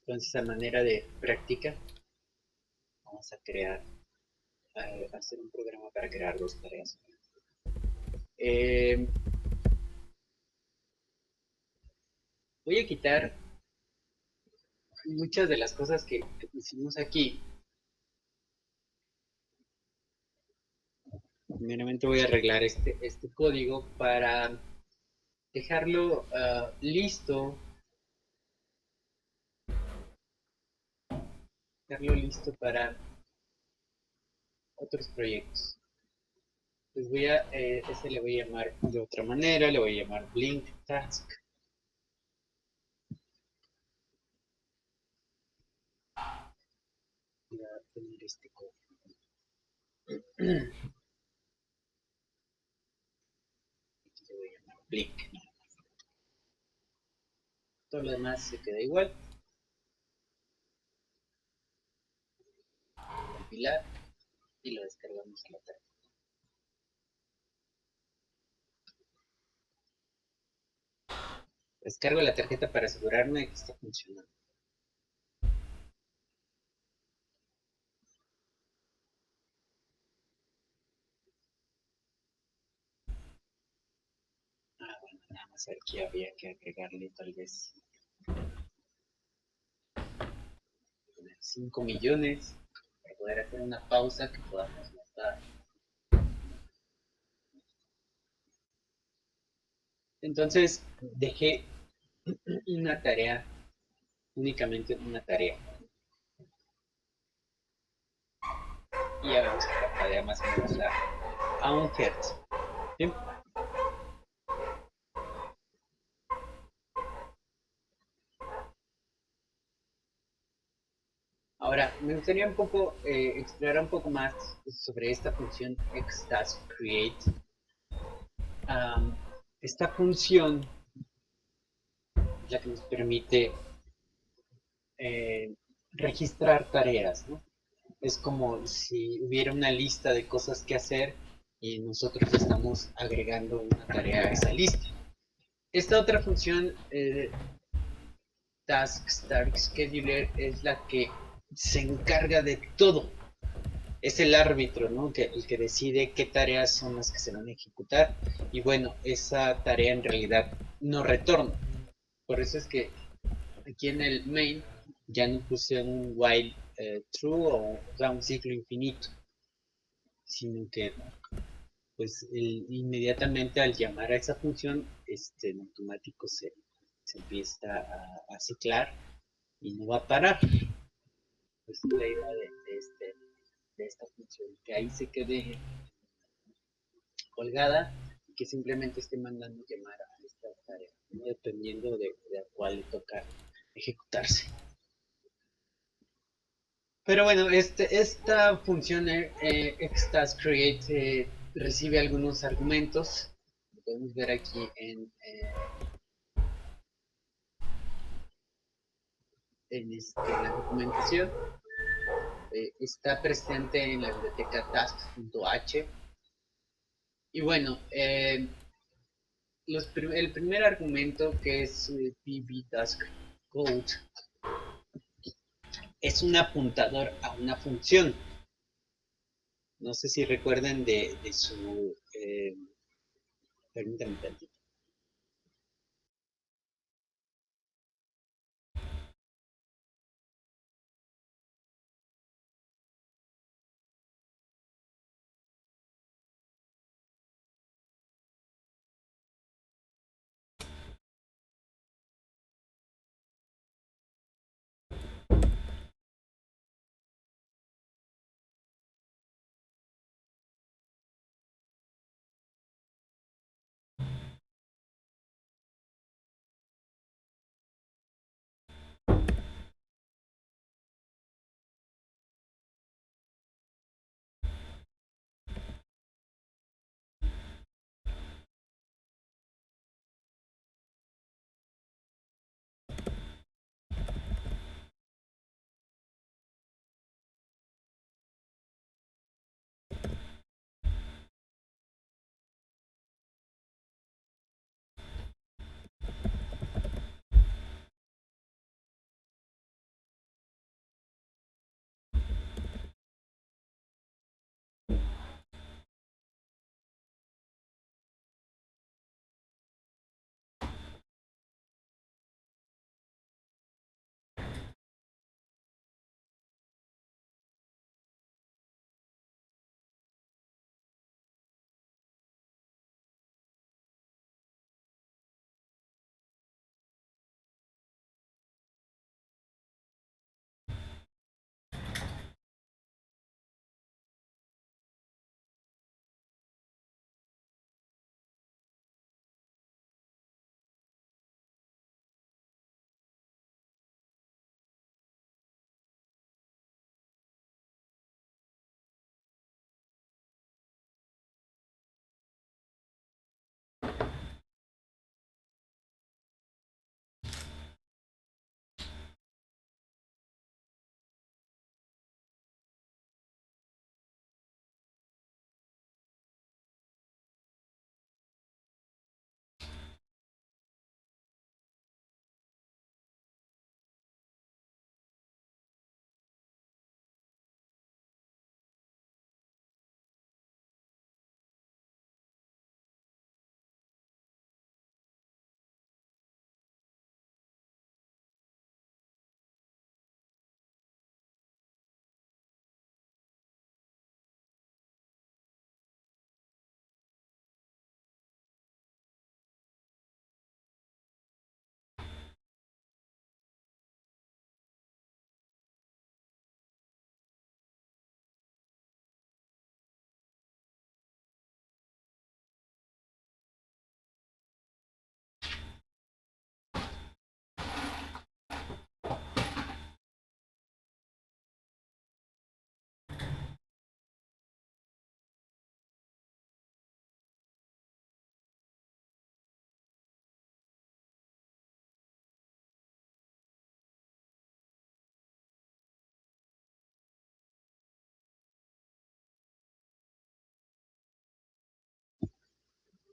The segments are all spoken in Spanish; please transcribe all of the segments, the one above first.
Entonces, a manera de práctica, vamos a hacer un programa para crear dos tareas. Eh, Voy a quitar muchas de las cosas que hicimos aquí. Primeramente voy a arreglar este código para dejarlo listo para otros proyectos. Pues ese le voy a llamar de otra manera, le voy a llamar Blink Task. Voy a poner este código. Aquí le voy a llamar Blink. Todo lo demás se queda igual. Compilar y lo descargamos a la tarjeta. Descargo la tarjeta para asegurarme de que está funcionando. Bueno, nada más aquí había que agregarle tal vez 5 millones para poder hacer una pausa que podamos notar. Entonces dejé una tarea, únicamente una tarea. Y ya vemos que la tarea más o menos a un hertz. ¿Sí? Ahora, me gustaría explorar un poco más sobre esta función xTaskCreate. Um, Esta función es la que nos permite eh, registrar tareas, ¿no? Es como si hubiera una lista de cosas que hacer y nosotros estamos agregando una tarea a esa lista. Esta otra función, Task Start Scheduler, es la que se encarga de todo. Es el árbitro, ¿no? El que decide qué tareas son las que se van a ejecutar. Y bueno, esa tarea en realidad no retorna. Por eso es que aquí en el main ya no puse un while true o un ciclo infinito, sino que pues inmediatamente al llamar a esa función, en automático se empieza a ciclar y no va a parar. Pues es la idea de esta función, que ahí se quede colgada y que simplemente esté mandando llamar a esta tarea, ¿no? Dependiendo de a cuál le toca ejecutarse. Pero bueno, esta función xTaskCreate recibe algunos argumentos. Lo podemos ver aquí en la documentación. Está presente en la biblioteca task.h. Y bueno, el primer argumento, que es pbtaskCode, es un apuntador a una función. No sé si recuerdan de su... permítanme tantito.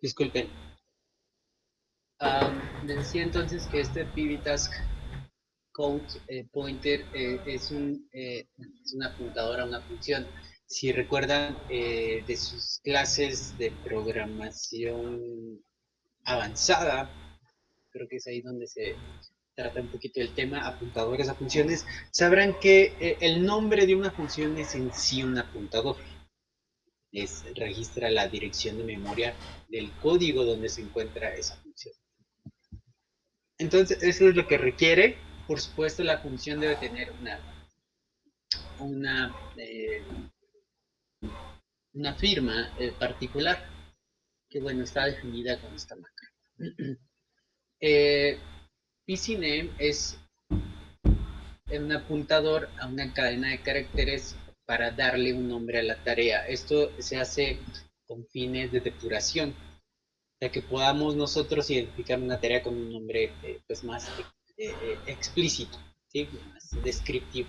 Disculpen. Les decía entonces que este PBTask Code Pointer es una apuntadora, una función. Si recuerdan de sus clases de programación avanzada, creo que es ahí donde se trata un poquito el tema, apuntadores a funciones, sabrán que el nombre de una función es en sí un apuntador. Registra la dirección de memoria del código donde se encuentra esa función. Entonces, eso es lo que requiere. Por supuesto, la función debe tener una, eh, una firma particular, que bueno, está definida con esta macro. PCName es un apuntador a una cadena de caracteres para darle un nombre a la tarea. Esto se hace con fines de depuración, para que podamos nosotros identificar una tarea con un nombre pues más explícito, ¿sí? Más descriptivo.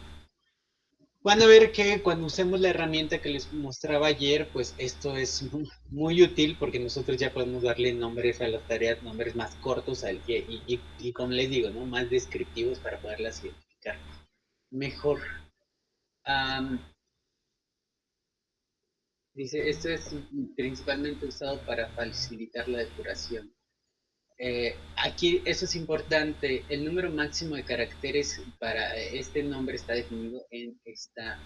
Van a ver que cuando usemos la herramienta que les mostraba ayer, pues esto es muy útil porque nosotros ya podemos darle nombres a las tareas, nombres más cortos y como les digo, ¿no? Más descriptivos para poderlas identificar mejor. Um, Dice, esto es principalmente usado para facilitar la depuración. Aquí eso es importante, el número máximo de caracteres para este nombre está definido en esta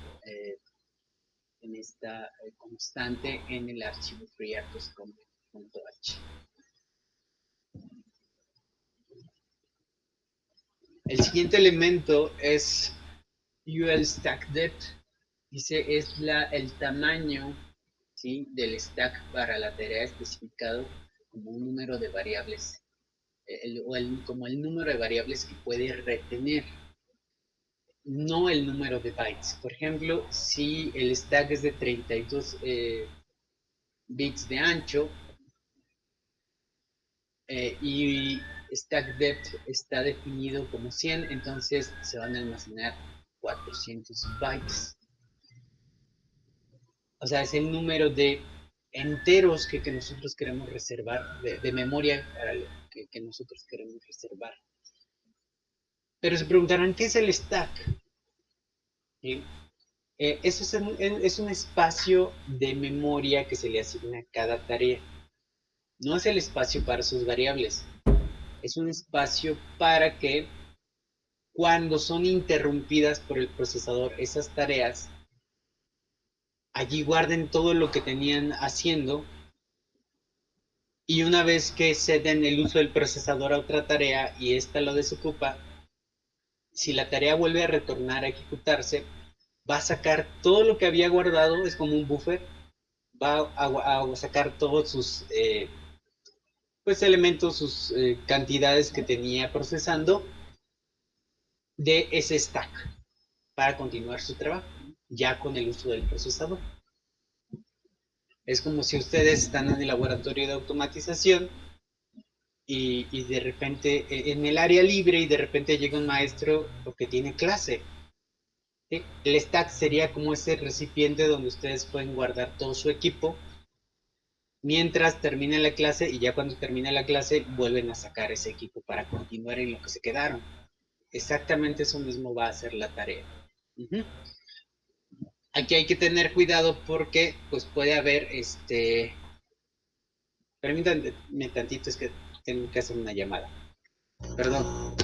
constante en el archivo freeRTOS.h. El siguiente elemento es UL stack depth, dice es el tamaño, ¿sí?, del stack para la tarea especificado como un número de variables como el número de variables que puede retener, no el número de bytes. Por ejemplo, si el stack es de 32 bits de ancho y stack depth está definido como 100, entonces se van a almacenar 400 bytes. O sea, es el número de enteros que nosotros queremos reservar, de memoria para lo que nosotros queremos reservar. Pero se preguntarán, ¿qué es el stack? ¿Sí? Eso es un espacio de memoria que se le asigna a cada tarea. No es el espacio para sus variables. Es un espacio para que cuando son interrumpidas por el procesador esas tareas, allí guarden todo lo que tenían haciendo y una vez que ceden el uso del procesador a otra tarea y ésta lo desocupa, si la tarea vuelve a retornar a ejecutarse, va a sacar todo lo que había guardado, es como un buffer, va a sacar todos sus pues elementos, sus cantidades que tenía procesando de ese stack para continuar su trabajo, ya con el uso del procesador. Es como si ustedes están en el laboratorio de automatización y de repente en el área libre y de repente llega un maestro porque tiene clase. ¿Sí? El stack sería como ese recipiente donde ustedes pueden guardar todo su equipo mientras termine la clase y ya cuando termine la clase vuelven a sacar ese equipo para continuar en lo que se quedaron. Exactamente eso mismo va a ser la tarea. Uh-huh. Aquí hay que tener cuidado porque pues puede haber permítanme tantito, es que tengo que hacer una llamada. Perdón.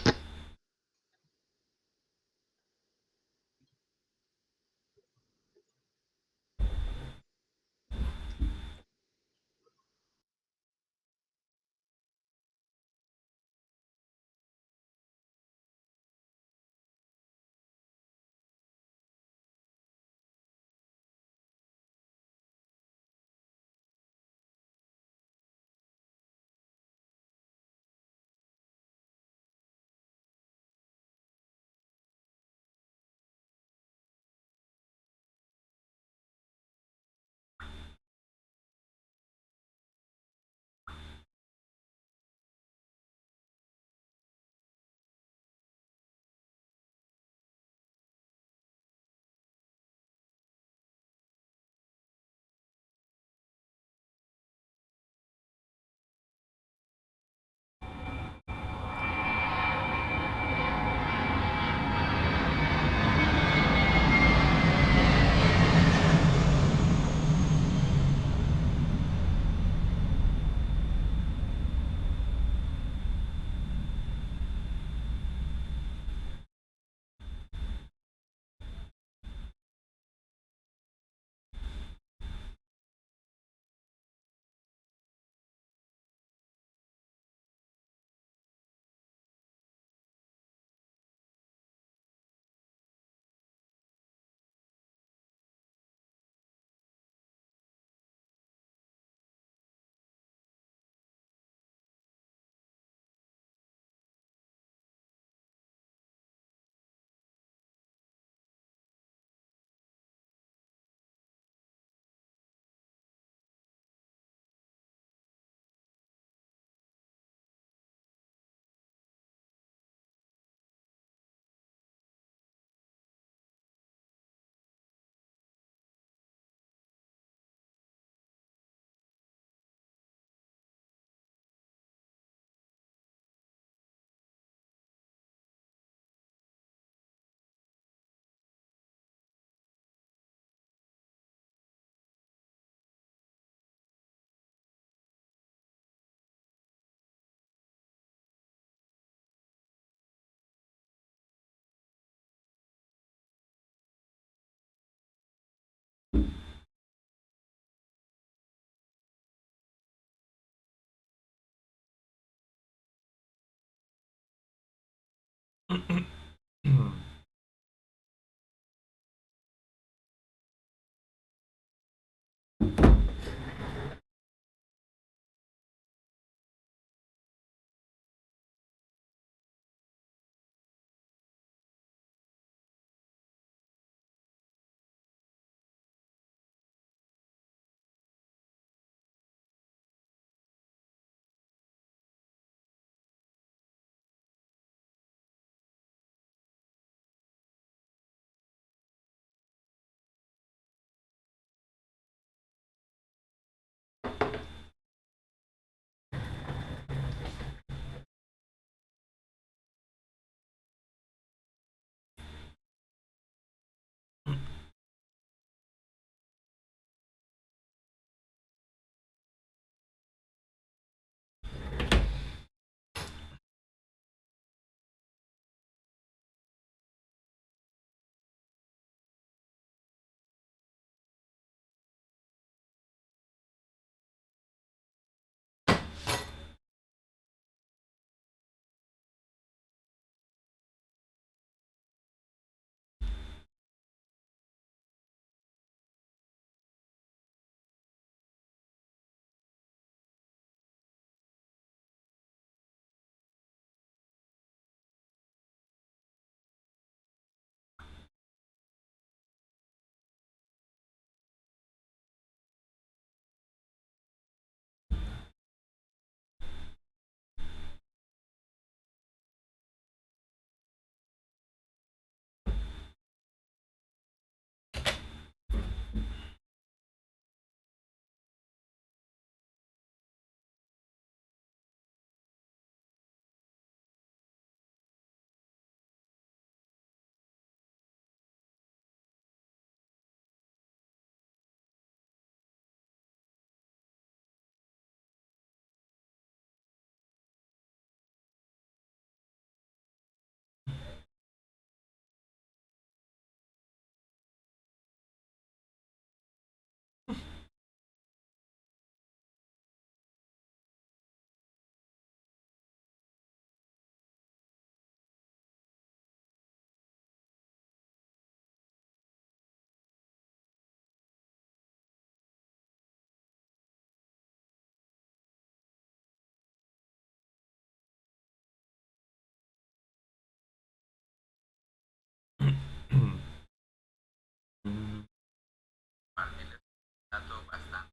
Dato bastante.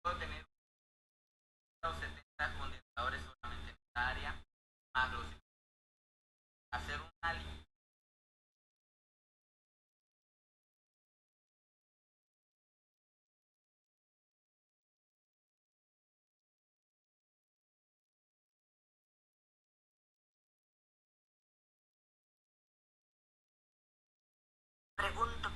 Puedo tener 70 condensadores solamente en esta área, más los hacer una pregunto.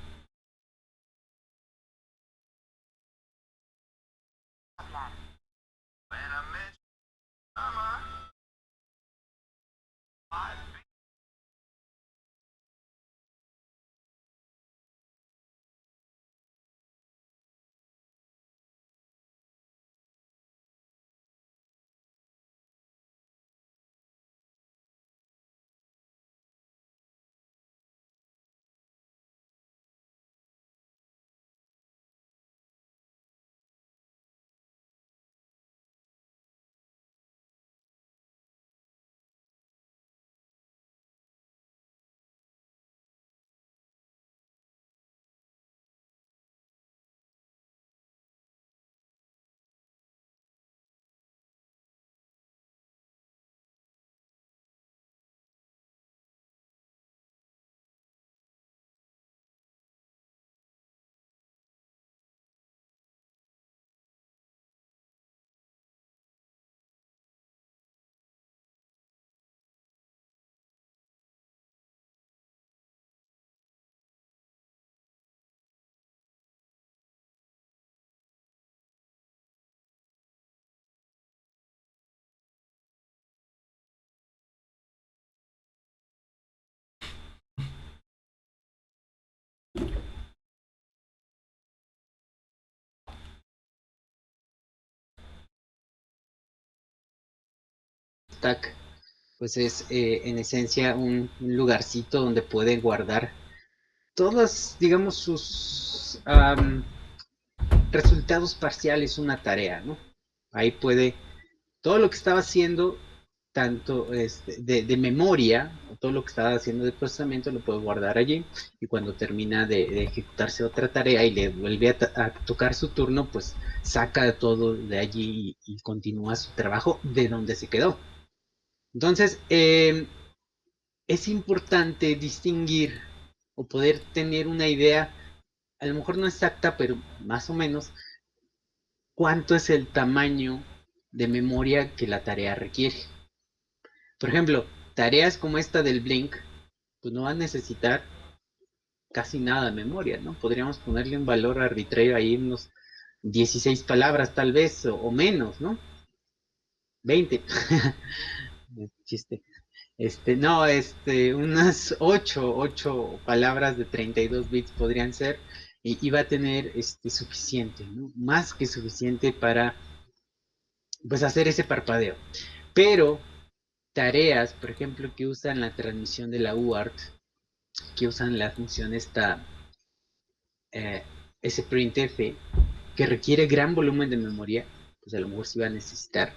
stack pues es en esencia un lugarcito donde puede guardar todas, digamos, sus resultados parciales, una tarea, ¿no? Ahí puede, todo lo que estaba haciendo, tanto de memoria, o todo lo que estaba haciendo de procesamiento, lo puede guardar allí, y cuando termina de ejecutarse otra tarea y le vuelve a tocar su turno, pues saca todo de allí y continúa su trabajo de donde se quedó. Entonces, es importante distinguir o poder tener una idea, a lo mejor no exacta, pero más o menos, cuánto es el tamaño de memoria que la tarea requiere. Por ejemplo, tareas como esta del Blink, pues no van a necesitar casi nada de memoria, ¿no? Podríamos ponerle un valor arbitrario ahí, unos 16 palabras tal vez, o menos, ¿no? 20. Chiste. No, unas 8 palabras de 32 bits podrían ser, y va a tener suficiente, ¿no? Más que suficiente para, pues, hacer ese parpadeo. Pero tareas, por ejemplo, que usan la transmisión de la UART, que usan la función eh, sprintf, que requiere gran volumen de memoria, pues a lo mejor sí va a necesitar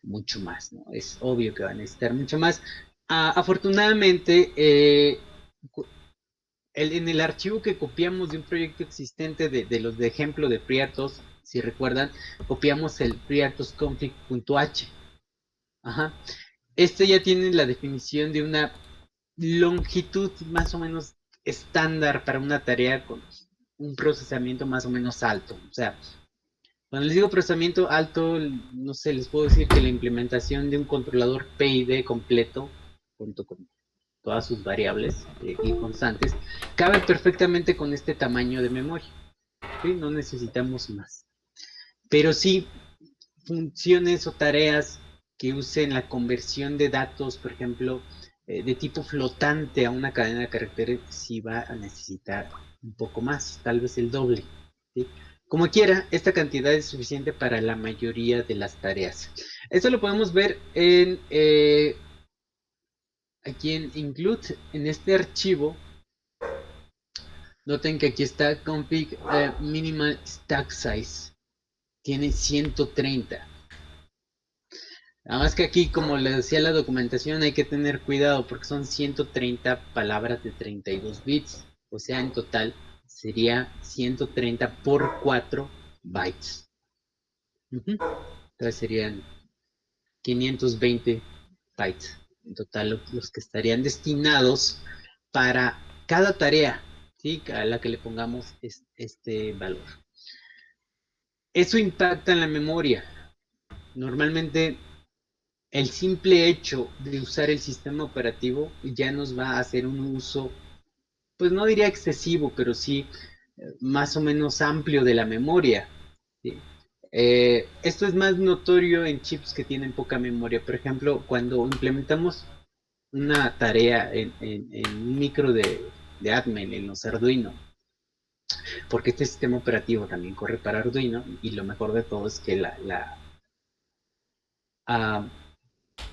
mucho más, ¿no? Es obvio que va a necesitar mucho más. Afortunadamente, en el archivo que copiamos de un proyecto existente de los de ejemplo de FreeRTOS, si recuerdan, copiamos el freertosconfig.h. Ajá. Este ya tiene la definición de una longitud más o menos estándar para una tarea con un procesamiento más o menos alto. O sea, cuando les digo procesamiento alto, no sé, les puedo decir que la implementación de un controlador PID completo, junto con todas sus variables y constantes, cabe perfectamente con este tamaño de memoria. ¿Sí? No necesitamos más. Pero sí, funciones o tareas que usen la conversión de datos, por ejemplo, de tipo flotante a una cadena de caracteres, sí va a necesitar un poco más, tal vez el doble. ¿Sí? Como quiera, esta cantidad es suficiente para la mayoría de las tareas. Esto lo podemos ver aquí en include, en este archivo. Noten que aquí está config minimal stack size. Tiene 130. Nada más que aquí, como les decía la documentación, hay que tener cuidado porque son 130 palabras de 32 bits. O sea, en total sería 130 por 4 bytes. Entonces serían 520 bytes. En total los que estarían destinados para cada tarea, ¿sí? A la que le pongamos este valor. Eso impacta en la memoria. Normalmente el simple hecho de usar el sistema operativo ya nos va a hacer un uso, pues no diría excesivo, pero sí más o menos amplio de la memoria. ¿Sí? Esto es más notorio en chips que tienen poca memoria. Por ejemplo, cuando implementamos una tarea en un micro de Atmel, en los Arduino, porque este sistema operativo también corre para Arduino, y lo mejor de todo es que uh,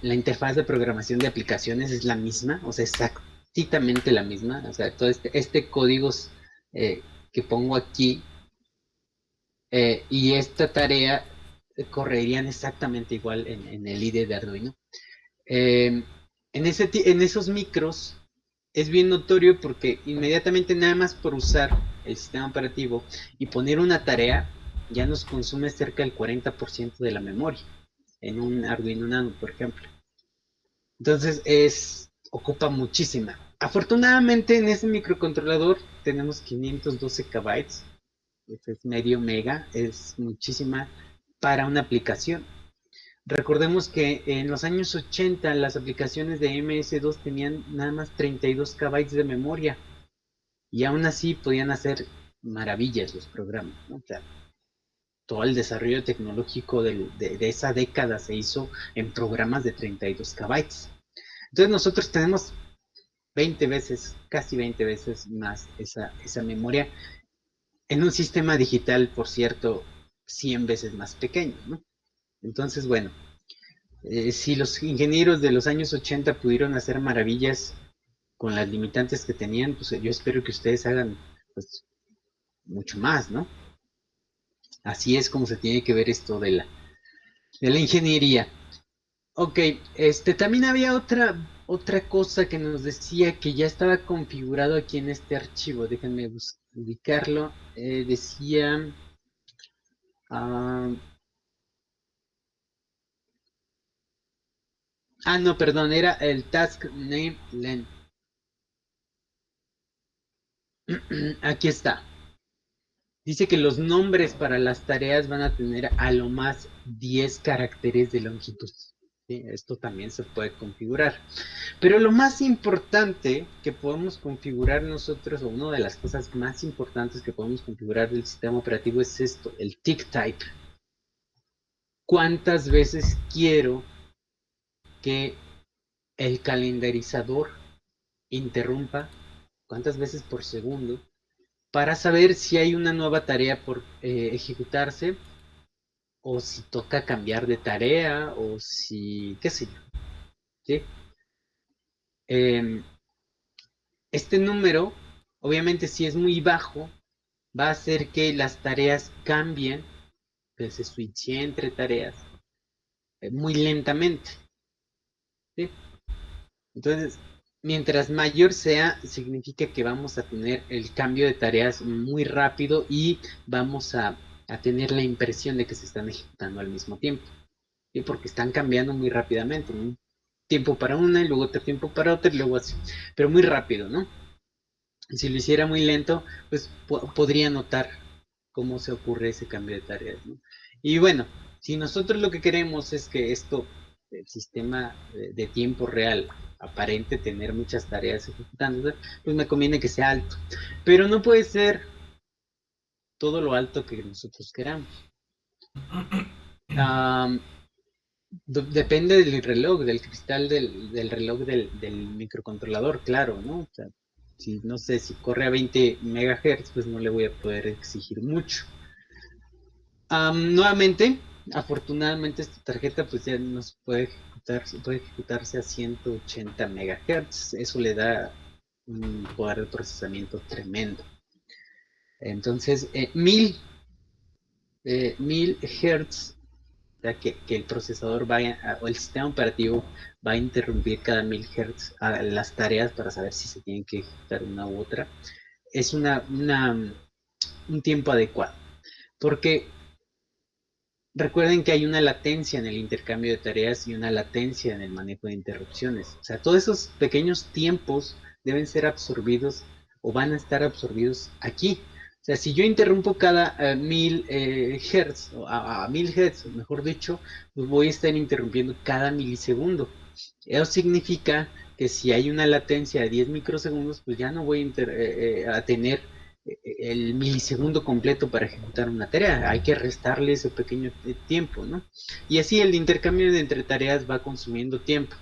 la interfaz de programación de aplicaciones es la misma, o sea, exactamente la misma. O sea, todo este código que pongo aquí y esta tarea correrían exactamente igual en el IDE de Arduino. En esos micros es bien notorio porque inmediatamente, nada más por usar el sistema operativo y poner una tarea, ya nos consume cerca del 40% de la memoria en un Arduino Nano, por ejemplo. Entonces ocupa muchísima. Afortunadamente en ese microcontrolador tenemos 512 KB, es medio mega, es muchísima para una aplicación. Recordemos que en los años 80 las aplicaciones de MS2 tenían nada más 32 KB de memoria, y aún así podían hacer maravillas los programas, ¿no? O sea, todo el desarrollo tecnológico de esa década se hizo en programas de 32 KB. Entonces nosotros tenemos 20 veces, casi 20 veces más esa memoria en un sistema digital, por cierto, 100 veces más pequeño, ¿no? Entonces, bueno, Si los ingenieros de los años 80 pudieron hacer maravillas con las limitantes que tenían, pues yo espero que ustedes hagan pues mucho más, ¿no? Así es como se tiene que ver esto de la ingeniería. Ok, también había otra cosa que nos decía que ya estaba configurado aquí en este archivo. Déjenme ubicarlo. Decía, ah, no, perdón, era el task name len. Aquí está. Dice que los nombres para las tareas van a tener a lo más 10 caracteres de longitud. ¿Sí? Esto también se puede configurar. Pero lo más importante que podemos configurar nosotros, o una de las cosas más importantes que podemos configurar del sistema operativo es esto, el tick type. ¿Cuántas veces quiero que el calendarizador interrumpa? ¿Cuántas veces por segundo? Para saber si hay una nueva tarea por ejecutarse, o si toca cambiar de tarea, o si, qué sé yo, ¿sí? Este número, obviamente si es muy bajo, va a hacer que las tareas cambien, que se switche entre tareas muy lentamente, ¿sí? Entonces, mientras mayor sea, significa que vamos a tener el cambio de tareas muy rápido y vamos a tener la impresión de que se están ejecutando al mismo tiempo, ¿sí? Porque están cambiando muy rápidamente, un tiempo para una y luego otro tiempo para otra y luego así, pero muy rápido, ¿no? Si lo hiciera muy lento, pues podría notar cómo se ocurre ese cambio de tareas, ¿no? Y bueno, si nosotros lo que queremos es que esto, el sistema de tiempo real, aparente tener muchas tareas ejecutándose, pues me conviene que sea alto. Pero no puede ser todo lo alto que nosotros queramos. Um, Depende del reloj, del cristal del reloj del microcontrolador, claro, ¿no? O sea, si no sé, si corre a 20 MHz, pues no le voy a poder exigir mucho. Nuevamente, afortunadamente esta tarjeta pues ya nos puede ejecutarse a 180 MHz. Eso le da un poder de procesamiento tremendo. Entonces, 1000 Hz, o sea, que el procesador o el sistema operativo va a interrumpir cada 1000 Hz a las tareas para saber si se tienen que ejecutar una u otra. Es un tiempo adecuado. Porque recuerden que hay una latencia en el intercambio de tareas y una latencia en el manejo de interrupciones. O sea, todos esos pequeños tiempos deben ser absorbidos o van a estar absorbidos aquí. O sea, si yo interrumpo cada 1000 Hz, o a 1000 Hz, mejor dicho, pues voy a estar interrumpiendo cada milisegundo. Eso significa que si hay una latencia de 10 microsegundos, pues ya no voy a tener el milisegundo completo para ejecutar una tarea. Hay que restarle ese pequeño tiempo, ¿no? Y así el intercambio de entre tareas va consumiendo tiempo.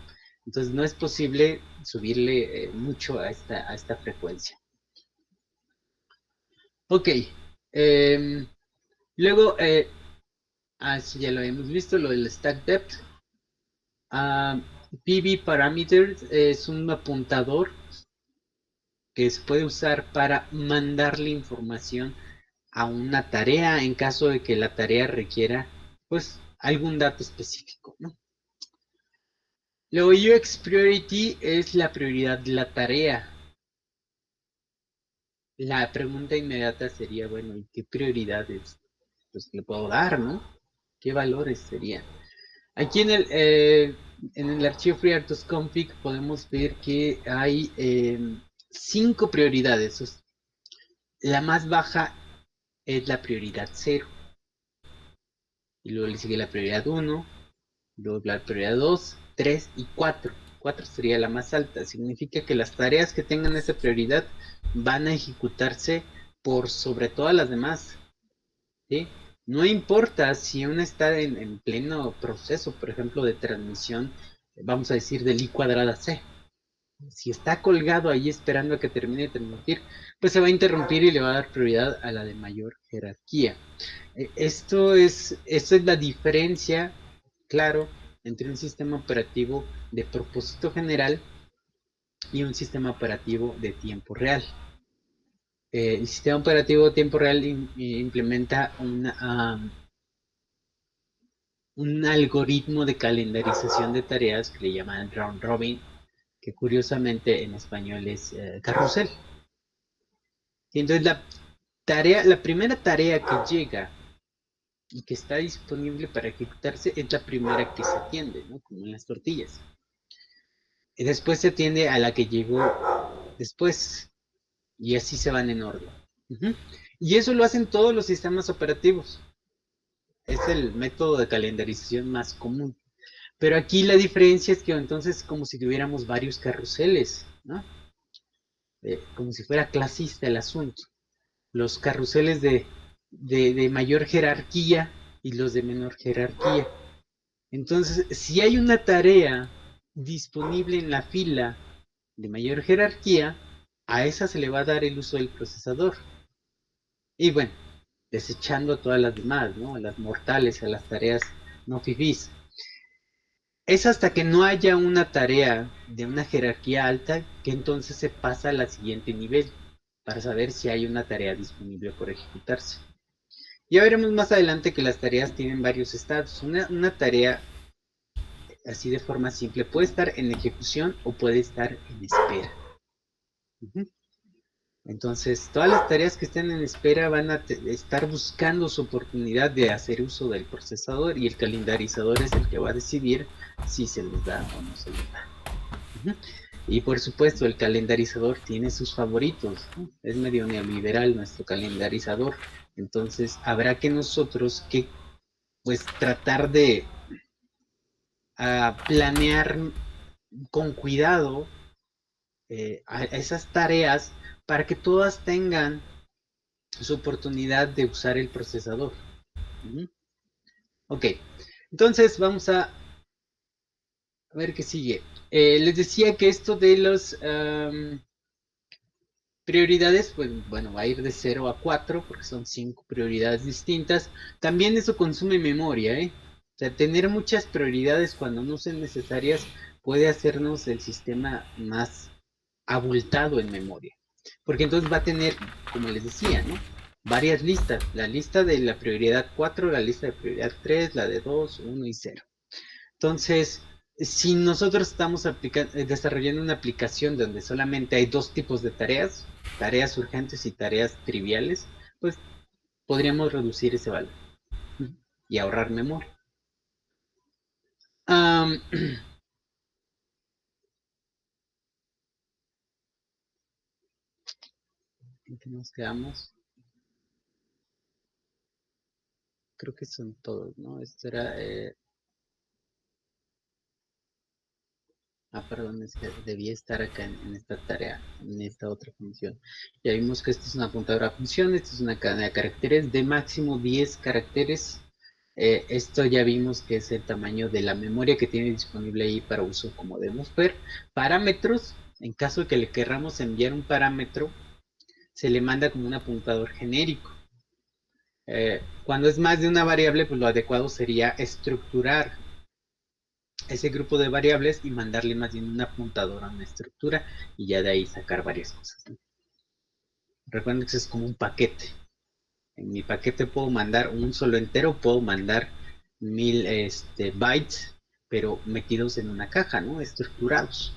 Entonces no es posible subirle mucho a esta frecuencia. Ok. Luego, eso ya lo hemos visto, lo del stack depth. PV parameters es un apuntador que se puede usar para mandarle información a una tarea en caso de que la tarea requiera pues algún dato específico, ¿no? Luego UX Priority es la prioridad de la tarea. La pregunta inmediata sería, bueno, ¿y qué prioridades pues le puedo dar, ¿no? ¿Qué valores serían? Aquí en el archivo FreeRTOS.config podemos ver que hay 5 prioridades. La más baja es la prioridad 0. Y luego le sigue la prioridad 1, luego la prioridad 2, 3 y 4. 4 sería la más alta. Significa que las tareas que tengan esa prioridad van a ejecutarse por sobre todas las demás, ¿sí? No importa si una está en pleno proceso, por ejemplo, de transmisión, vamos a decir, del I cuadrada C. Si está colgado ahí esperando a que termine de transmitir, pues se va a interrumpir y le va a dar prioridad a la de mayor jerarquía. Esto es la diferencia, claro, entre un sistema operativo de propósito general y un sistema operativo de tiempo real. El sistema operativo de tiempo real implementa un algoritmo de calendarización de tareas que le llaman round robin, que curiosamente en español es carrusel. Y entonces la primera tarea que llega y que está disponible para ejecutarse es la primera que se atiende, ¿no? Como en las tortillas. Y después se atiende a la que llegó después, y así se van en orden. Y eso lo hacen todos los sistemas operativos. Es el método de calendarización más común. Pero aquí la diferencia es que entonces como si tuviéramos varios carruseles, ¿no? Como si fuera clasista el asunto. Los carruseles de mayor jerarquía y los de menor jerarquía. Entonces, si hay una tarea disponible en la fila de mayor jerarquía, a esa se le va a dar el uso del procesador. Y bueno, desechando a todas las demás, ¿no? A las mortales, a las tareas no fifís. Es hasta que no haya una tarea de una jerarquía alta que entonces se pasa al siguiente nivel para saber si hay una tarea disponible por ejecutarse. Ya veremos más adelante que las tareas tienen varios estados. Una tarea así de forma simple puede estar en ejecución o puede estar en espera. Entonces, todas las tareas que estén en espera van a estar buscando su oportunidad de hacer uso del procesador y el calendarizador es el que va a decidir si se les da o no se les da. Y por supuesto, el calendarizador tiene sus favoritos, ¿no? Es medio neoliberal nuestro calendarizador. Entonces, habrá que nosotros que pues tratar de planear con cuidado a esas tareas para que todas tengan su oportunidad de usar el procesador. Ok, entonces vamos a ver qué sigue. Les decía que esto de las prioridades, pues bueno, va a ir de 0 a 4 porque son 5 prioridades distintas. También eso consume memoria, ¿eh? O sea, tener muchas prioridades cuando no sean necesarias puede hacernos el sistema más abultado en memoria. Porque entonces va a tener, como les decía, ¿no? Varias listas. La lista de la prioridad 4, la lista de prioridad 3, la de 2, 1 y 0. Entonces, si nosotros estamos desarrollando una aplicación donde solamente hay dos tipos de tareas, tareas urgentes y tareas triviales, pues podríamos reducir ese valor y ahorrar memoria. ¿En qué nos quedamos? Creo que son todos, ¿no? Esto era... perdón, es que debía estar acá en esta tarea, en esta otra función. Ya vimos que esta es una apuntadora a función, esta es una cadena de caracteres de máximo 10 caracteres. Esto ya vimos que es el tamaño de la memoria que tiene disponible ahí para uso como de buffer. Parámetros, en caso de que le querramos enviar un parámetro, se le manda como un apuntador genérico. Cuando es más de una variable, pues lo adecuado sería estructurar ese grupo de variables y mandarle más bien un apuntador a una estructura y ya de ahí sacar varias cosas, ¿no? Recuerden que eso es como un paquete. En mi paquete puedo mandar un solo entero, puedo mandar 1000 bytes, pero metidos en una caja, ¿no? Estructurados.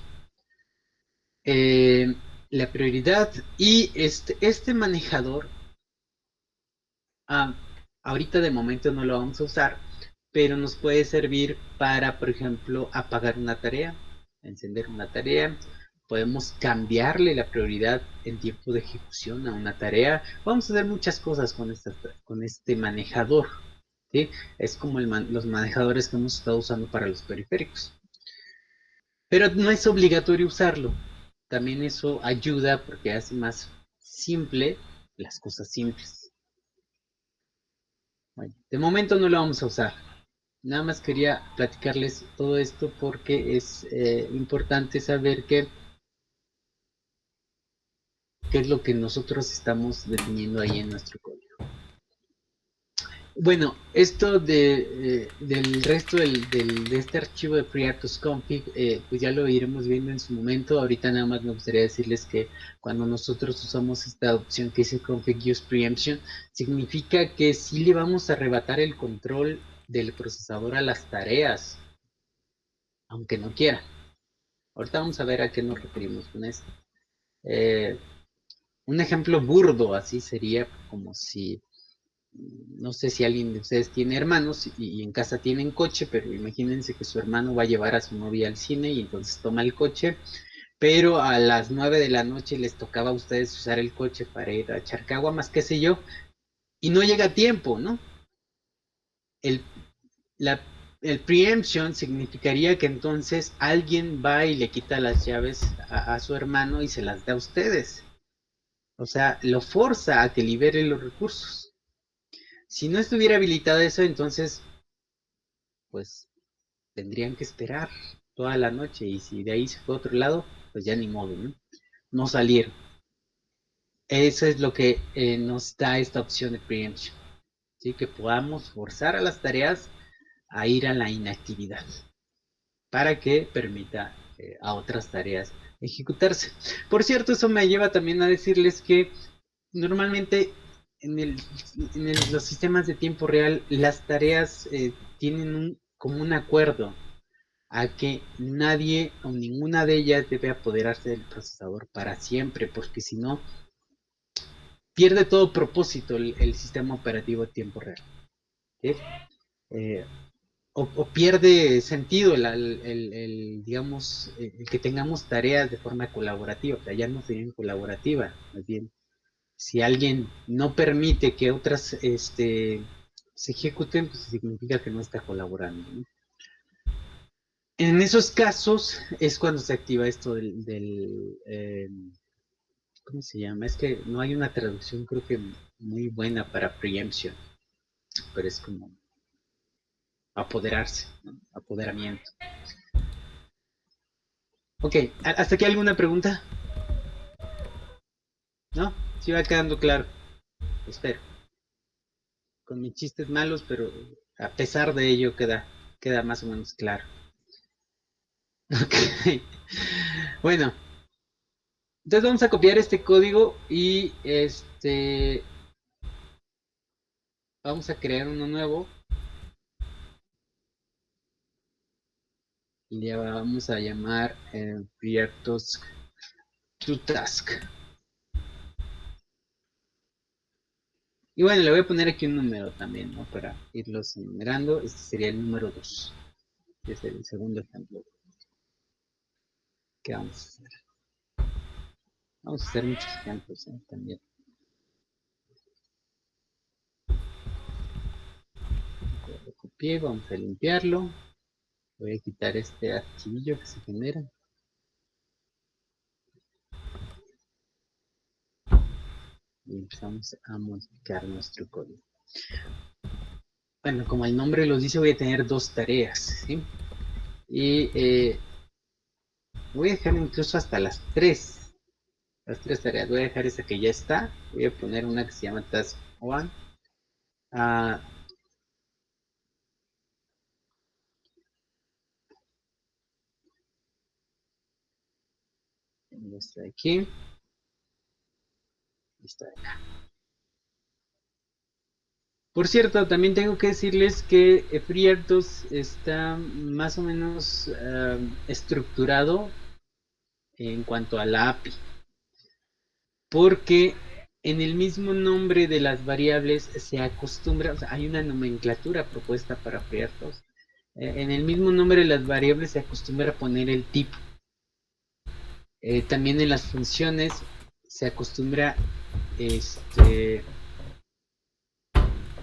La prioridad y este manejador, ahorita de momento no lo vamos a usar, pero nos puede servir para, por ejemplo, apagar una tarea, encender una tarea. Podemos cambiarle la prioridad en tiempo de ejecución a una tarea. Vamos a hacer muchas cosas con este manejador, ¿sí? Es como los manejadores que hemos estado usando para los periféricos. Pero no es obligatorio usarlo. También eso ayuda porque hace más simple las cosas simples. Bueno, de momento no lo vamos a usar. Nada más quería platicarles todo esto porque es importante saber qué es lo que nosotros estamos definiendo ahí en nuestro código. Bueno, esto del resto de este archivo de FreeRTOS-config, pues ya lo iremos viendo en su momento. Ahorita nada más me gustaría decirles que cuando nosotros usamos esta opción que dice Config Use Preemption, significa que sí le vamos a arrebatar el control del procesador a las tareas, aunque no quiera. Ahorita vamos a ver a qué nos referimos con esto. Un ejemplo burdo así sería como si no sé si alguien de ustedes tiene hermanos y en casa tienen coche, pero imagínense que su hermano va a llevar a su novia al cine y entonces toma el coche, pero a las 9 de la noche les tocaba a ustedes usar el coche para ir a echar caguamas, qué sé yo, y no llega a tiempo, ¿no? El, la, el preemption significaría que entonces alguien va y le quita las llaves a su hermano y se las da a ustedes. O sea, lo forza a que libere los recursos. Si no estuviera habilitado eso, entonces, pues tendrían que esperar toda la noche y si de ahí se fue a otro lado, pues ya ni modo, ¿no? No salieron. Eso es lo que nos da esta opción de preemption, ¿sí? Que podamos forzar a las tareas a ir a la inactividad para que permita a otras tareas ejecutarse. Por cierto, eso me lleva también a decirles que normalmente los sistemas de tiempo real las tareas tienen como un acuerdo a que nadie o ninguna de ellas debe apoderarse del procesador para siempre, porque si no, pierde todo propósito el sistema operativo a tiempo real. ¿Sí? Eh, o pierde sentido digamos, el que tengamos tareas de forma colaborativa, o sea, ya no serían colaborativas, más bien, si alguien no permite que otras se ejecuten, pues significa que no está colaborando, ¿no? En esos casos es cuando se activa esto ¿cómo se llama? Es que no hay una traducción creo que muy buena para preemption, pero es como apoderarse, ¿no? Apoderamiento. Ok, ¿hasta aquí alguna pregunta? ¿No? Sí va quedando claro, espero. Con mis chistes malos, pero a pesar de ello queda más o menos claro. Ok, bueno, entonces vamos a copiar este código y vamos a crear uno nuevo y le vamos a llamar proyectos to task. Y bueno, le voy a poner aquí un número también, ¿no? Para irlos enumerando. Este sería el número 2. Este es el segundo ejemplo. ¿Qué vamos a hacer? Vamos a hacer muchos ejemplos también. Lo copié, vamos a limpiarlo. Voy a quitar este archivillo que se genera. Y empezamos a modificar nuestro código. Bueno, como el nombre lo dice, voy a tener dos tareas, ¿sí? Y voy a dejar incluso hasta las tres tareas. Voy a dejar esa que ya está. Voy a poner una que se llama task 1. Está aquí. Está acá. Por cierto, también tengo que decirles que FreeRTOS está más o menos estructurado en cuanto a la API, porque en el mismo nombre de las variables se acostumbra, o sea, hay una nomenclatura propuesta para FreeRTOS. En el mismo nombre de las variables se acostumbra a poner el tipo. También en las funciones se acostumbra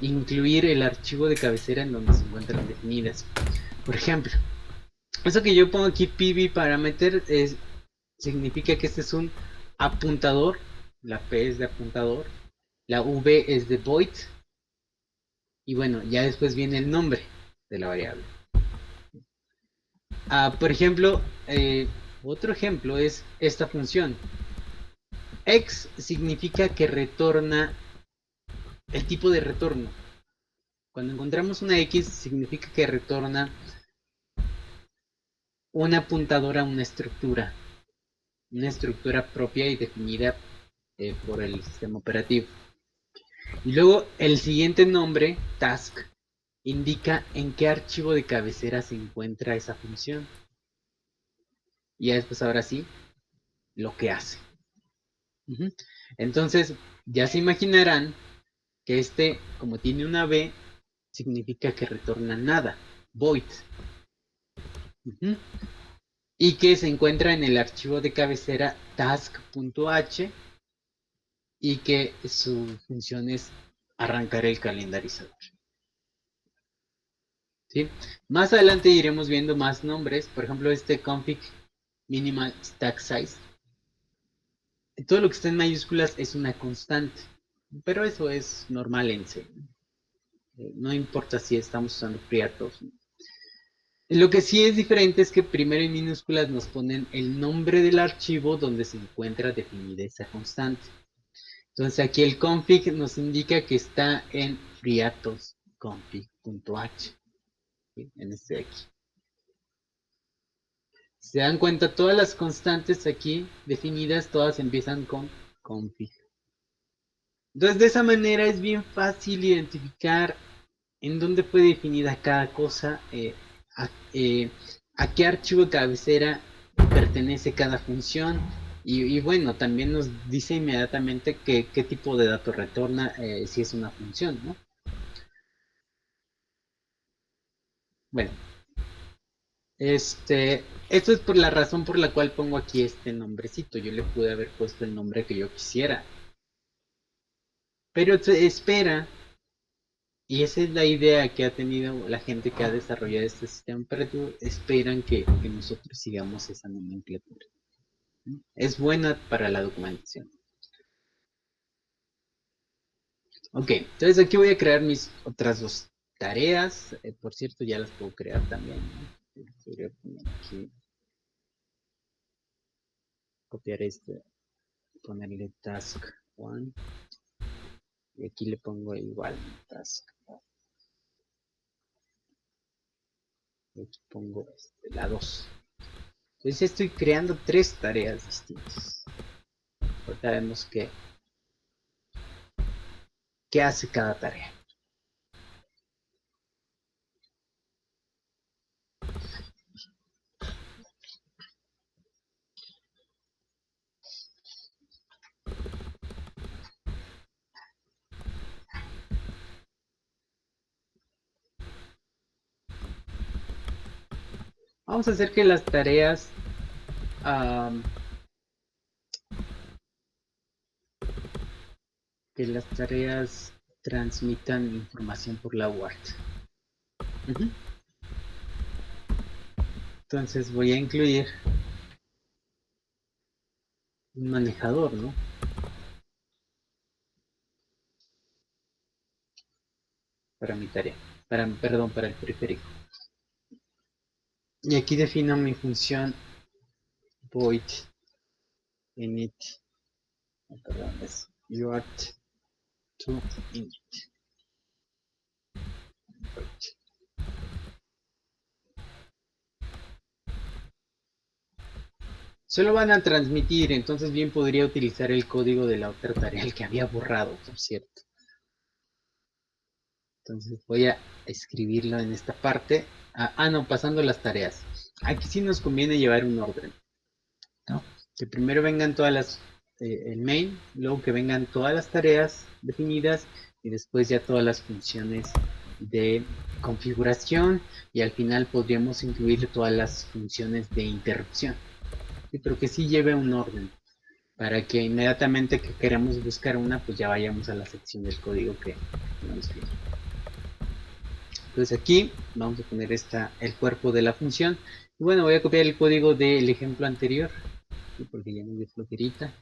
incluir el archivo de cabecera en donde se encuentran definidas. Por ejemplo, eso que yo pongo aquí pv parameter significa que este es un apuntador, la p es de apuntador, la v es de void y bueno, ya después viene el nombre de la variable. Por ejemplo, otro ejemplo es esta función. X significa que retorna el tipo de retorno. Cuando encontramos una X significa que retorna una apuntadora a una estructura propia y definida por el sistema operativo. Y luego el siguiente nombre, task, indica en qué archivo de cabecera se encuentra esa función. Y después ahora sí, lo que hace. Entonces, ya se imaginarán que este, como tiene una B, significa que retorna nada, void. Y que se encuentra en el archivo de cabecera task.h y que su función es arrancar el calendarizador. ¿Sí? Más adelante iremos viendo más nombres, por ejemplo este config minimal stack size. Todo lo que está en mayúsculas es una constante, pero eso es normal en C. No importa si estamos usando FreeRTOS. Lo que sí es diferente es que primero en minúsculas nos ponen el nombre del archivo donde se encuentra definida esa constante. Entonces aquí el config nos indica que está en FreeRTOS config.h, ¿sí? En este de aquí. Si se dan cuenta, todas las constantes aquí definidas, todas empiezan con config. Entonces de esa manera es bien fácil identificar en dónde fue definida cada cosa, a qué archivo de cabecera pertenece cada función y bueno, también nos dice inmediatamente qué tipo de dato retorna si es una función, ¿no? Bueno, esto es por la razón por la cual pongo aquí este nombrecito. Yo le pude haber puesto el nombre que yo quisiera, pero se espera. Y esa es la idea que ha tenido la gente que ha desarrollado este sistema operativo. Esperan que nosotros sigamos esa nomenclatura. Es buena para la documentación. Ok, entonces aquí voy a crear mis otras dos tareas. Por cierto, ya las puedo crear también, ¿no? Podría poner aquí, copiar este, ponerle task 1. Y aquí le pongo igual task. Y aquí pongo la 2. Entonces estoy creando tres tareas distintas. Ahorita vemos qué hace cada tarea. Vamos a hacer que las tareas transmitan información por la UART. Entonces voy a incluir un manejador, ¿no? Para mi tarea, perdón, para el periférico. Y aquí defino mi función void init, perdón, es UART to init. Solo van a transmitir, entonces bien podría utilizar el código de la otra tarea, el que había borrado, por cierto. Entonces voy a escribirlo en esta parte. No, pasando las tareas. Aquí sí nos conviene llevar un orden, ¿no? Que primero vengan todas el main, luego que vengan todas las tareas definidas y después ya todas las funciones de configuración y al final podríamos incluir todas las funciones de interrupción. Sí, pero que sí lleve un orden para que inmediatamente que queramos buscar una, pues ya vayamos a la sección del código que nos viene. Entonces aquí vamos a poner el cuerpo de la función. Y bueno, voy a copiar el código del ejemplo anterior, porque ya me dio flojerita.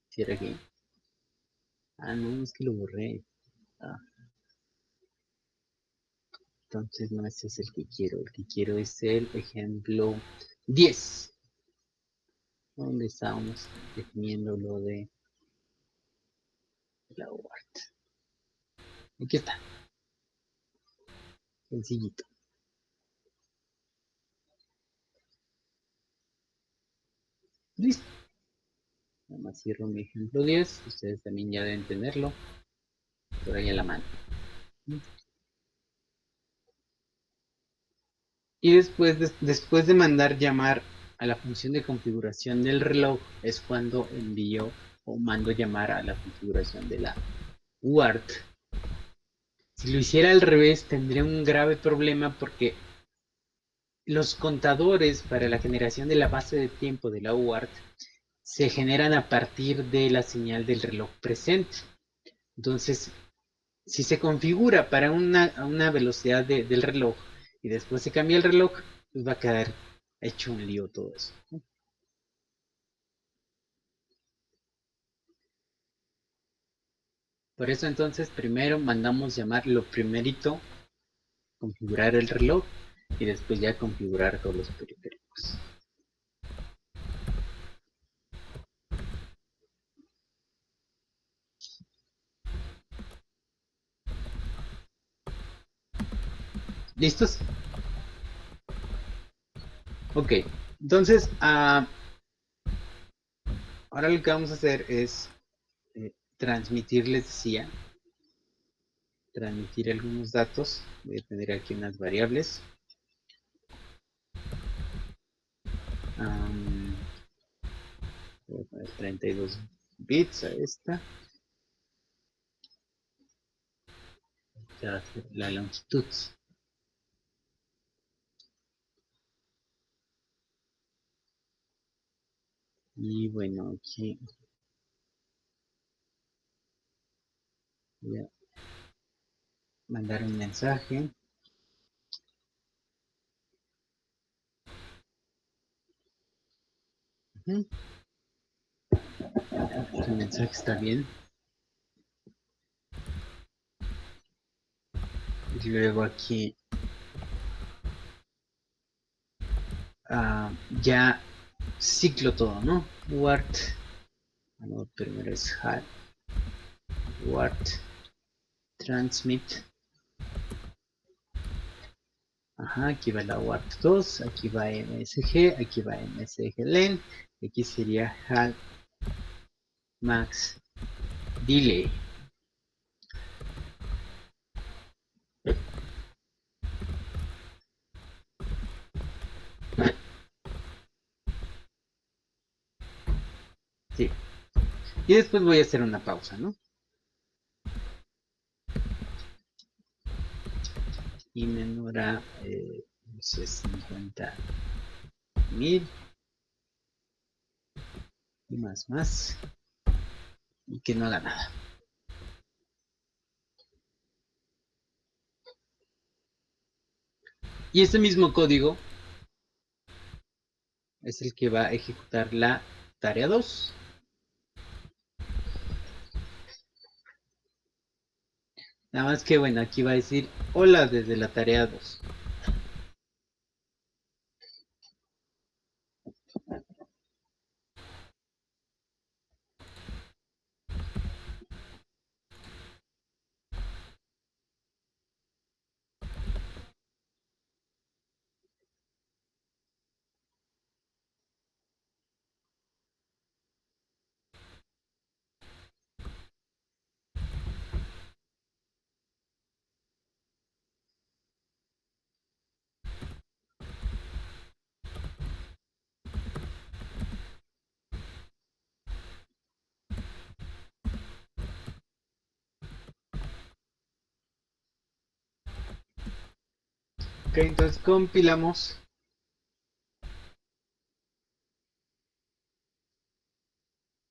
Cierra aquí. No, es que lo borré. Entonces no, ese es el que quiero. El que quiero es el ejemplo 10. ¿Dónde estábamos definiendo lo de la UART? Aquí está, sencillito. Listo. Nada más cierro mi ejemplo 10. Ustedes también ya deben tenerlo por ahí a la mano. Y después de mandar llamar a la función de configuración del reloj es cuando envío o mando llamar a la configuración de la UART. Si lo hiciera al revés tendría un grave problema porque los contadores para la generación de la base de tiempo de la UART se generan a partir de la señal del reloj presente. Entonces, si se configura para una velocidad del reloj y después se cambia el reloj, pues va a quedar hecho un lío todo eso. Por eso entonces primero mandamos llamar lo primerito, configurar el reloj y después ya configurar todos los periféricos. ¿Listos? Ok, entonces ahora lo que vamos a hacer es transmitir, les decía, transmitir algunos datos. Voy a tener aquí unas variables. Voy a poner 32 bits a esta. Ya va a ser la longitud. Y bueno, aquí voy a mandar un mensaje. Este mensaje está bien. Y luego aquí ya ciclo todo, ¿no? Wart. Bueno, primero es hat. Wart. Transmit. Ajá, aquí va la WART 2, aquí va MSG, aquí va MSG len, aquí sería HAL max delay. Sí. Y después voy a hacer una pausa, ¿no? Y menor a, no sé, 50,000. Y más. Y que no haga nada. Y este mismo código es el que va a ejecutar la tarea 2. Nada más que bueno, aquí va a decir hola desde la tarea 2. Ok, entonces compilamos.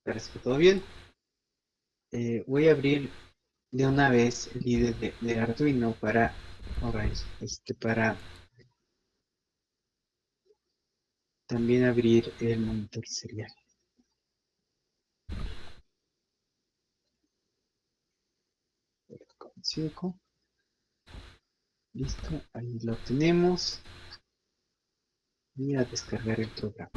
Parece que todo bien. Voy a abrir de una vez el IDE de Arduino para, para también abrir el monitor serial. Con 5. Listo, ahí lo tenemos. Y a descargar el programa.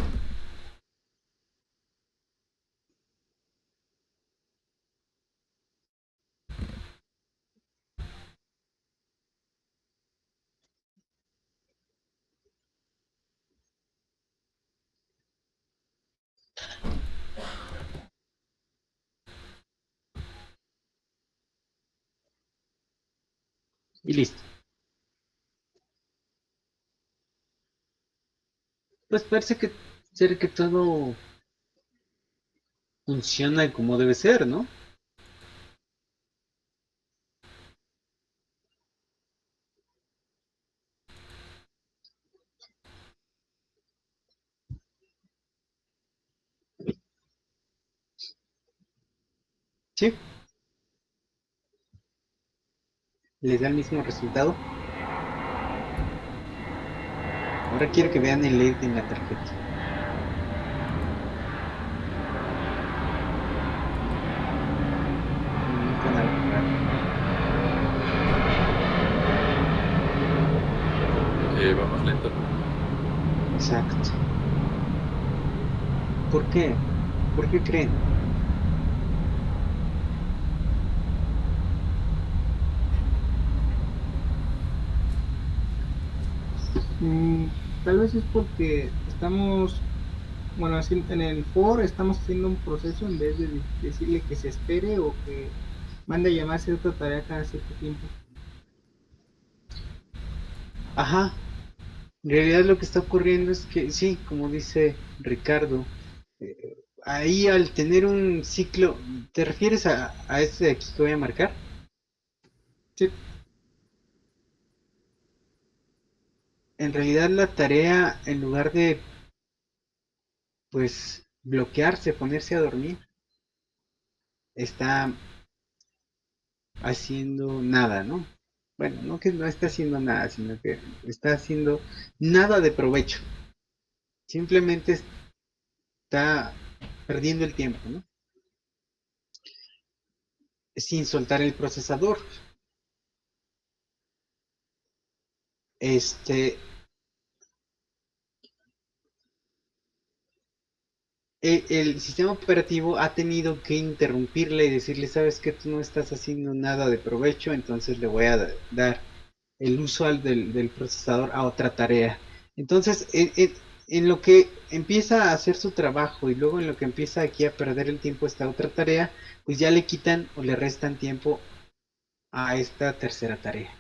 y listo. Pues parece que ser que todo funciona como debe ser, ¿no? Sí, les da el mismo resultado. Ahora quiero que vean el LED en la tarjeta. Notan algo raro. Va más lento, ¿no? Exacto. ¿Por qué? ¿Por qué creen? Mm, Tal vez es porque estamos, bueno, en el for estamos haciendo un proceso en vez de decirle que se espere o que mande a llamar cierta tarea cada cierto tiempo. Ajá, en realidad lo que está ocurriendo es que, sí, como dice Ricardo, ahí al tener un ciclo, ¿te refieres a este de aquí que voy a marcar? Sí, En realidad la tarea, en lugar de, pues, bloquearse, ponerse a dormir, está haciendo nada, ¿no? Bueno, no que no está haciendo nada, sino que está haciendo nada de provecho. Simplemente está perdiendo el tiempo, ¿no? Sin soltar el procesador. Este, el sistema operativo ha tenido que interrumpirle y decirle, sabes que tú no estás haciendo nada de provecho, entonces le voy a dar el uso del procesador a otra tarea. Entonces, en lo que empieza a hacer su trabajo y luego en lo que empieza aquí a perder el tiempo esta otra tarea, pues ya le quitan o le restan tiempo a esta tercera tarea.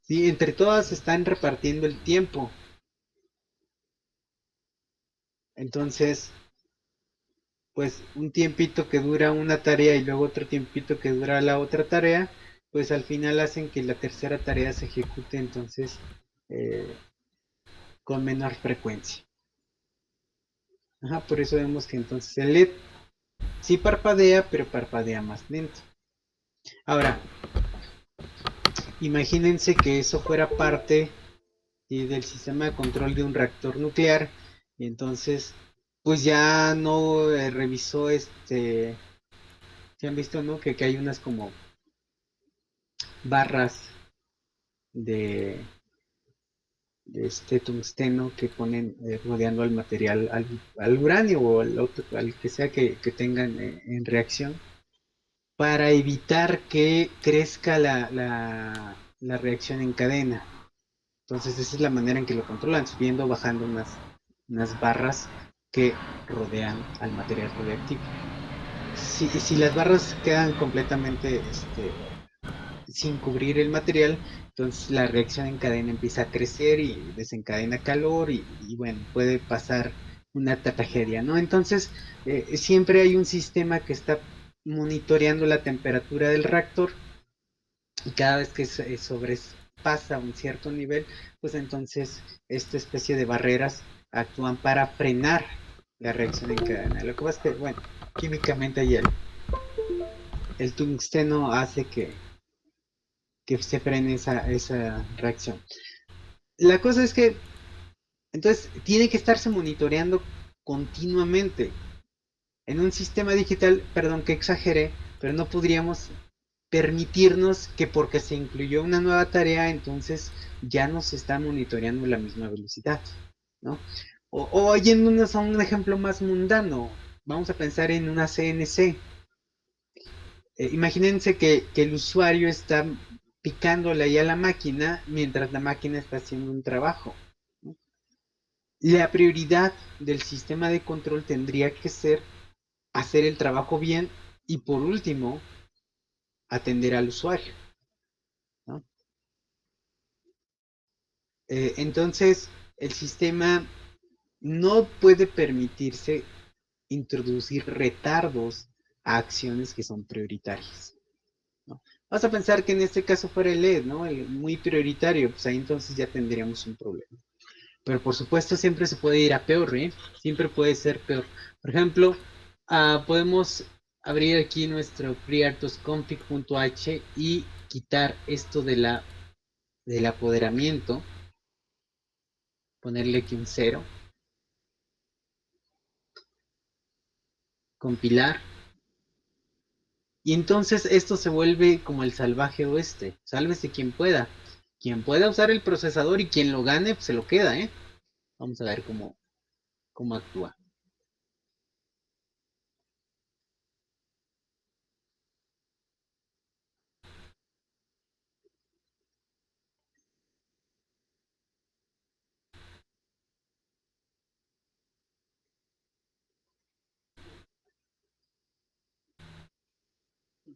Sí, entre todas están repartiendo el tiempo. Entonces, pues un tiempito que dura una tarea y luego otro tiempito que dura la otra tarea, pues al final hacen que la tercera tarea se ejecute entonces eh, con menor frecuencia. Ajá, por eso vemos que entonces el LED sí parpadea, pero parpadea más lento. Ahora, imagínense que eso fuera parte del sistema de control de un reactor nuclear y entonces pues ya no revisó se han visto, ¿no? Que hay unas como barras de, de este tungsteno que ponen rodeando al material, al uranio o al que sea que tengan en reacción para evitar que crezca la reacción en cadena. Entonces esa es la manera en que lo controlan, subiendo o bajando unas barras que rodean al material radiactivo. Si las barras quedan completamente sin cubrir el material, entonces la reacción en cadena empieza a crecer y desencadena calor y bueno, puede pasar una tragedia, ¿no? Entonces, siempre hay un sistema que está monitoreando la temperatura del reactor y cada vez que sobrepasa un cierto nivel, pues entonces esta especie de barreras actúan para frenar la reacción en cadena. Lo que pasa es que, bueno, químicamente ahí el tungsteno hace que se frene esa reacción. La cosa es que, entonces, tiene que estarse monitoreando continuamente. En un sistema digital, perdón que exageré, pero no podríamos permitirnos que porque se incluyó una nueva tarea, entonces ya no se está monitoreando la misma velocidad, ¿no? O yéndonos a un ejemplo más mundano, vamos a pensar en una CNC. Imagínense que el usuario está picándole ahí a la máquina mientras la máquina está haciendo un trabajo, ¿no? La prioridad del sistema de control tendría que ser hacer el trabajo bien y por último atender al usuario, ¿no? Entonces, el sistema no puede permitirse introducir retardos a acciones que son prioritarias, ¿no? Vamos a pensar que en este caso fuera el LED, ¿no? El muy prioritario, pues ahí entonces ya tendríamos un problema. Pero por supuesto siempre se puede ir a peor, ¿eh? Siempre puede ser peor. Por ejemplo, podemos abrir aquí nuestro FreeRTOSConfig.h y quitar esto del apoderamiento, ponerle aquí un 0, compilar, y entonces esto se vuelve como el salvaje oeste. Sálvese quien pueda. Quien pueda usar el procesador y quien lo gane, pues se lo queda, ¿eh? Vamos a ver cómo actúa.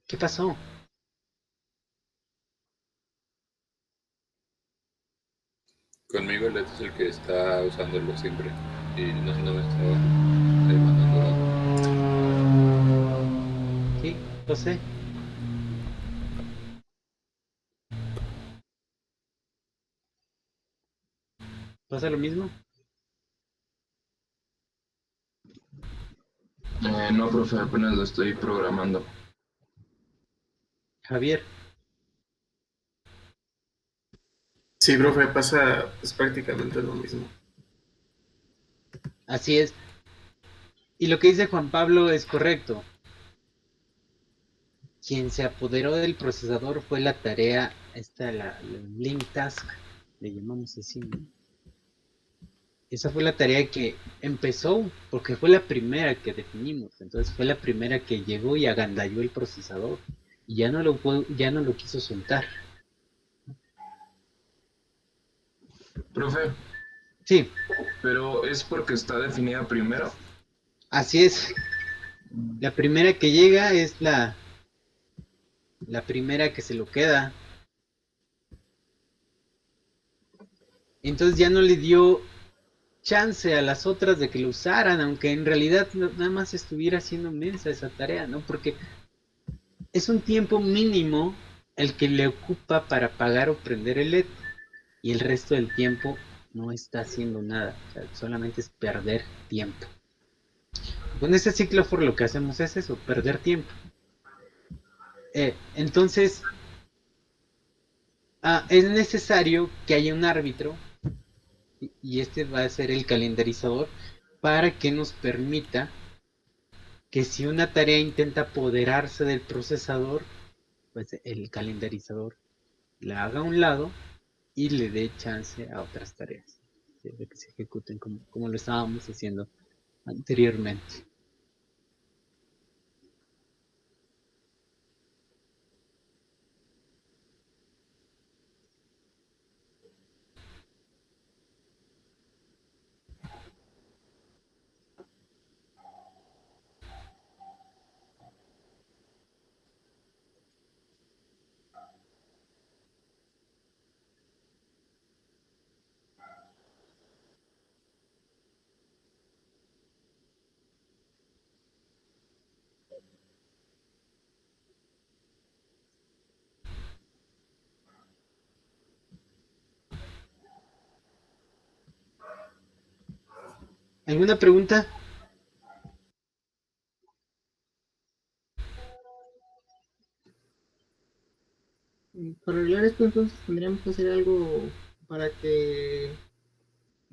¿Qué pasó? Conmigo el es el que está usándolo siempre. Y no me está mandando datos. Sí, lo sé. ¿Pasa lo mismo? No, profe, apenas lo estoy programando. Javier. Sí, profe, pasa pues, prácticamente lo mismo. Así es. Y lo que dice Juan Pablo es correcto. Quien se apoderó del procesador fue la tarea, la link task, le llamamos así, ¿no? Esa fue la tarea que empezó, porque fue la primera que definimos, entonces fue la primera que llegó y agandalló el procesador, y ya no lo quiso soltar. Profe, Sí, pero es porque está definida primero. así es. La primera que llega es la primera que se lo queda. Entonces ya no le dio chance a las otras de que lo usaran, aunque en realidad nada más estuviera haciendo mensa esa tarea, ¿no? Porque es un tiempo mínimo el que le ocupa para apagar o prender el LED, y el resto del tiempo no está haciendo nada, o sea, solamente es perder tiempo. Con este ciclo for lo que hacemos es eso, perder tiempo. Entonces, es necesario que haya un árbitro, y este va a ser el calendarizador, para que nos permita que si una tarea intenta apoderarse del procesador, pues el calendarizador la haga a un lado y le dé chance a otras tareas, ¿sí? De que se ejecuten como lo estábamos haciendo anteriormente. ¿Alguna pregunta? Para arreglar esto, entonces tendríamos que hacer algo para que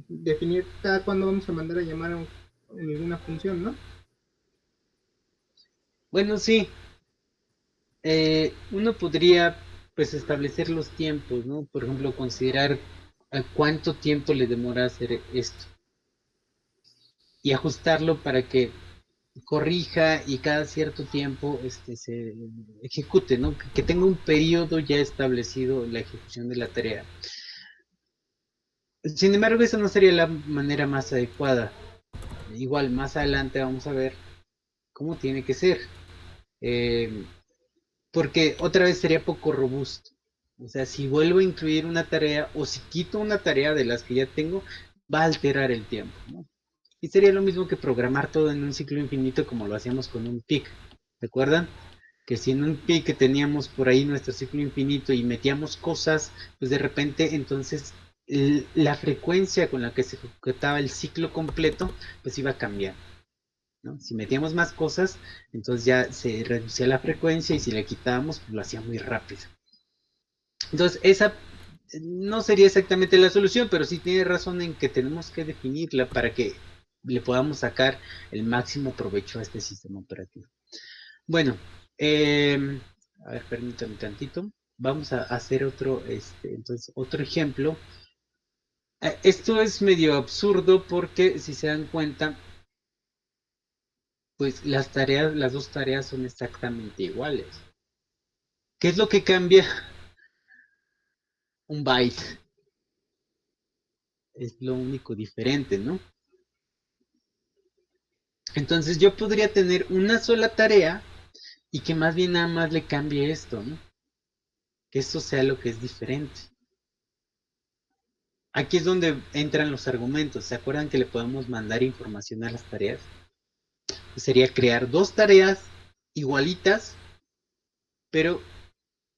definir cada cuándo vamos a mandar a llamar a ninguna función, ¿no? Bueno, sí. Uno podría pues establecer los tiempos, ¿no? Por ejemplo, considerar cuánto tiempo le demora hacer esto y ajustarlo para que corrija y cada cierto tiempo se ejecute, ¿no? Que tenga un periodo ya establecido la ejecución de la tarea. Sin embargo, esa no sería la manera más adecuada. Igual, más adelante vamos a ver cómo tiene que ser. porque otra vez sería poco robusto. O sea, si vuelvo a incluir una tarea o si quito una tarea de las que ya tengo, va a alterar el tiempo, ¿no? Y sería lo mismo que programar todo en un ciclo infinito como lo hacíamos con un PIC. ¿Recuerdan? Que si en un PIC teníamos por ahí nuestro ciclo infinito y metíamos cosas, pues de repente entonces la frecuencia con la que se ejecutaba el ciclo completo, pues iba a cambiar, ¿no? Si metíamos más cosas, entonces ya se reducía la frecuencia y si le quitábamos, pues lo hacía muy rápido. Entonces, esa no sería exactamente la solución, pero sí tiene razón en que tenemos que definirla para que le podamos sacar el máximo provecho a este sistema operativo. Bueno, a ver, permítanme tantito. Vamos a hacer entonces, otro ejemplo. Esto es medio absurdo porque si se dan cuenta, pues las dos tareas son exactamente iguales. ¿Qué es lo que cambia? Un byte. Es lo único diferente, ¿no? Entonces yo podría tener una sola tarea y que más bien nada más le cambie esto, ¿no? Que esto sea lo que es diferente. Aquí es donde entran los argumentos. ¿Se acuerdan que le podemos mandar información a las tareas? Pues sería crear dos tareas igualitas, pero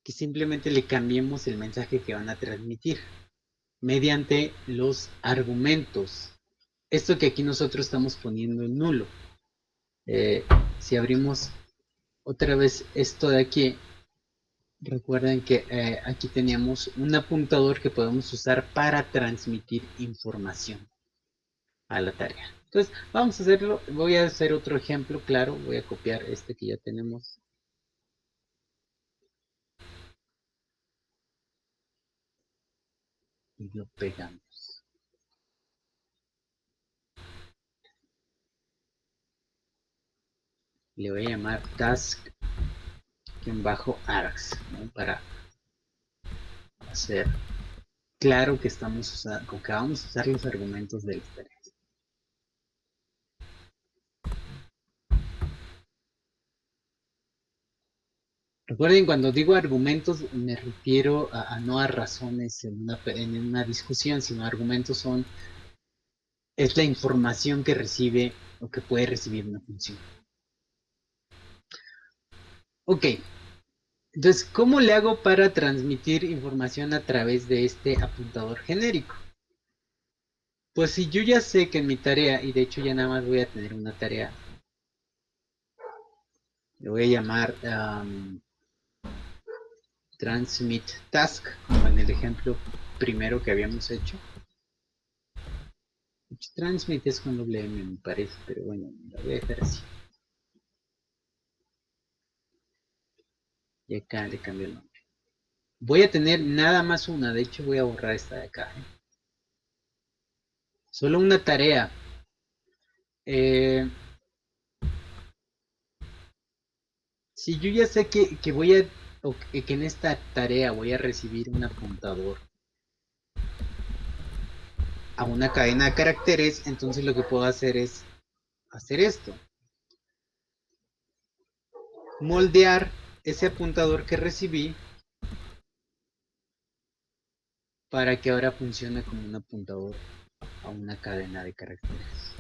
que simplemente le cambiemos el mensaje que van a transmitir mediante los argumentos. Esto que aquí nosotros estamos poniendo en nulo. Si abrimos otra vez esto de aquí, recuerden que aquí teníamos un apuntador que podemos usar para transmitir información a la tarea. Entonces, vamos a hacerlo. Voy a hacer otro ejemplo, claro. Voy a copiar este que ya tenemos. Y lo pegamos. Le voy a llamar task-args, ¿no? Para hacer claro que estamos usando, que vamos a usar los argumentos de las tareas. Recuerden, cuando digo argumentos me refiero no a razones en una discusión, sino argumentos es la información que recibe o que puede recibir una función. Ok, entonces, ¿cómo le hago para transmitir información a través de este apuntador genérico? Pues si yo ya sé que en mi tarea, y de hecho ya nada más voy a tener una tarea, le voy a llamar transmit task, como en el ejemplo primero que habíamos hecho. Transmit es con doble M, me parece, pero bueno, la voy a dejar así. Y acá le cambio el nombre. Voy a tener nada más una, de hecho voy a borrar esta de acá. Solo una tarea. Si yo ya sé que voy a, o que en esta tarea voy a recibir un apuntador a una cadena de caracteres, entonces lo que puedo hacer es hacer esto. Moldear ese apuntador que recibí para que ahora funcione como un apuntador a una cadena de caracteres.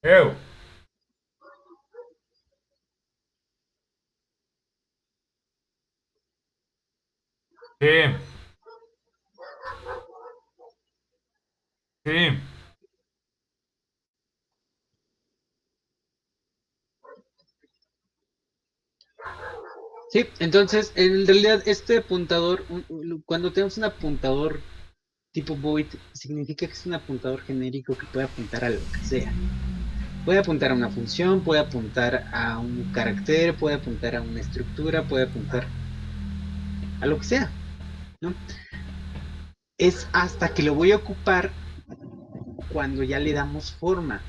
Eu. Sí, sí. Sí, entonces en realidad este apuntador, cuando tenemos un apuntador tipo void, significa que es un apuntador genérico que puede apuntar a lo que sea. Puede apuntar a una función, puede apuntar a un carácter, puede apuntar a una estructura, puede apuntar a lo que sea, ¿no? Es hasta que lo voy a ocupar cuando ya le damos forma.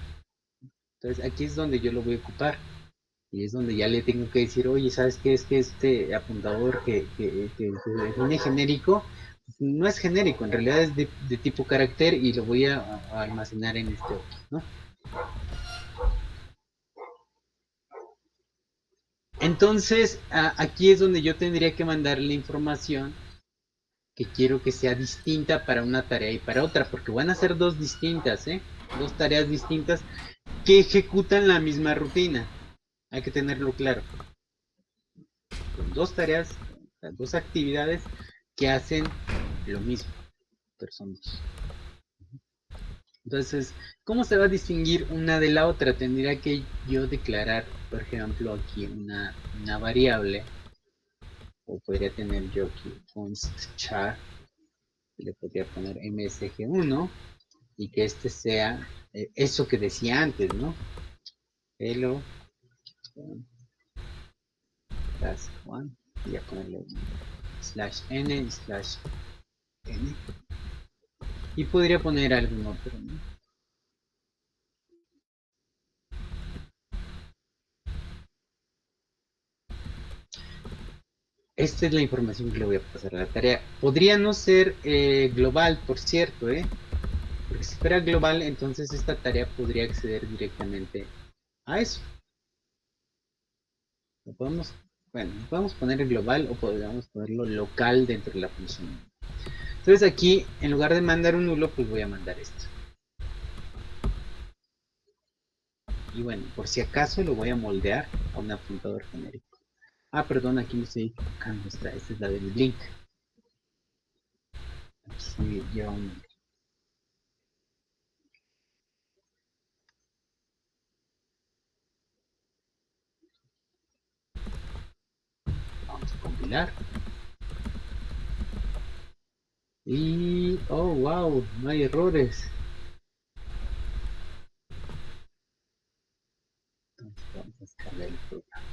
Entonces aquí es donde yo lo voy a ocupar. Y es donde ya le tengo que decir, oye, ¿sabes qué? Es que este apuntador que se define genérico, no es genérico, en realidad es de tipo carácter y lo voy a almacenar en este otro, ¿no? Entonces, aquí es donde yo tendría que mandar la información que quiero que sea distinta para una tarea y para otra, porque van a ser dos distintas, ¿eh? Dos tareas distintas que ejecutan la misma rutina. Hay que tenerlo claro. Son dos tareas, dos actividades que hacen lo mismo, pero son dos. Entonces, ¿cómo se va a distinguir una de la otra? Tendría que yo declarar, por ejemplo, aquí una variable, o podría tener yo aquí const char, le podría poner msg1 y que este sea eso que decía antes, ¿no? Hello task 1 y a ponerle /n/n y podría poner algún otro, ¿no? Esta es la información que le voy a pasar a la tarea. Podría no ser global, por cierto, ¿eh? Porque si fuera global, entonces esta tarea podría acceder directamente a eso. Lo podemos, bueno, podemos poner global o podríamos ponerlo local dentro de la función. Entonces aquí, en lugar de mandar un nulo, pues voy a mandar esto. Y bueno, por si acaso lo voy a moldear a un apuntador genérico. Ah, perdón, aquí me estoy equivocando. Esta es la del link. Aquí lleva un... Vamos a compilar. Y... oh, wow, no hay errores. Entonces vamos a descargar el programa.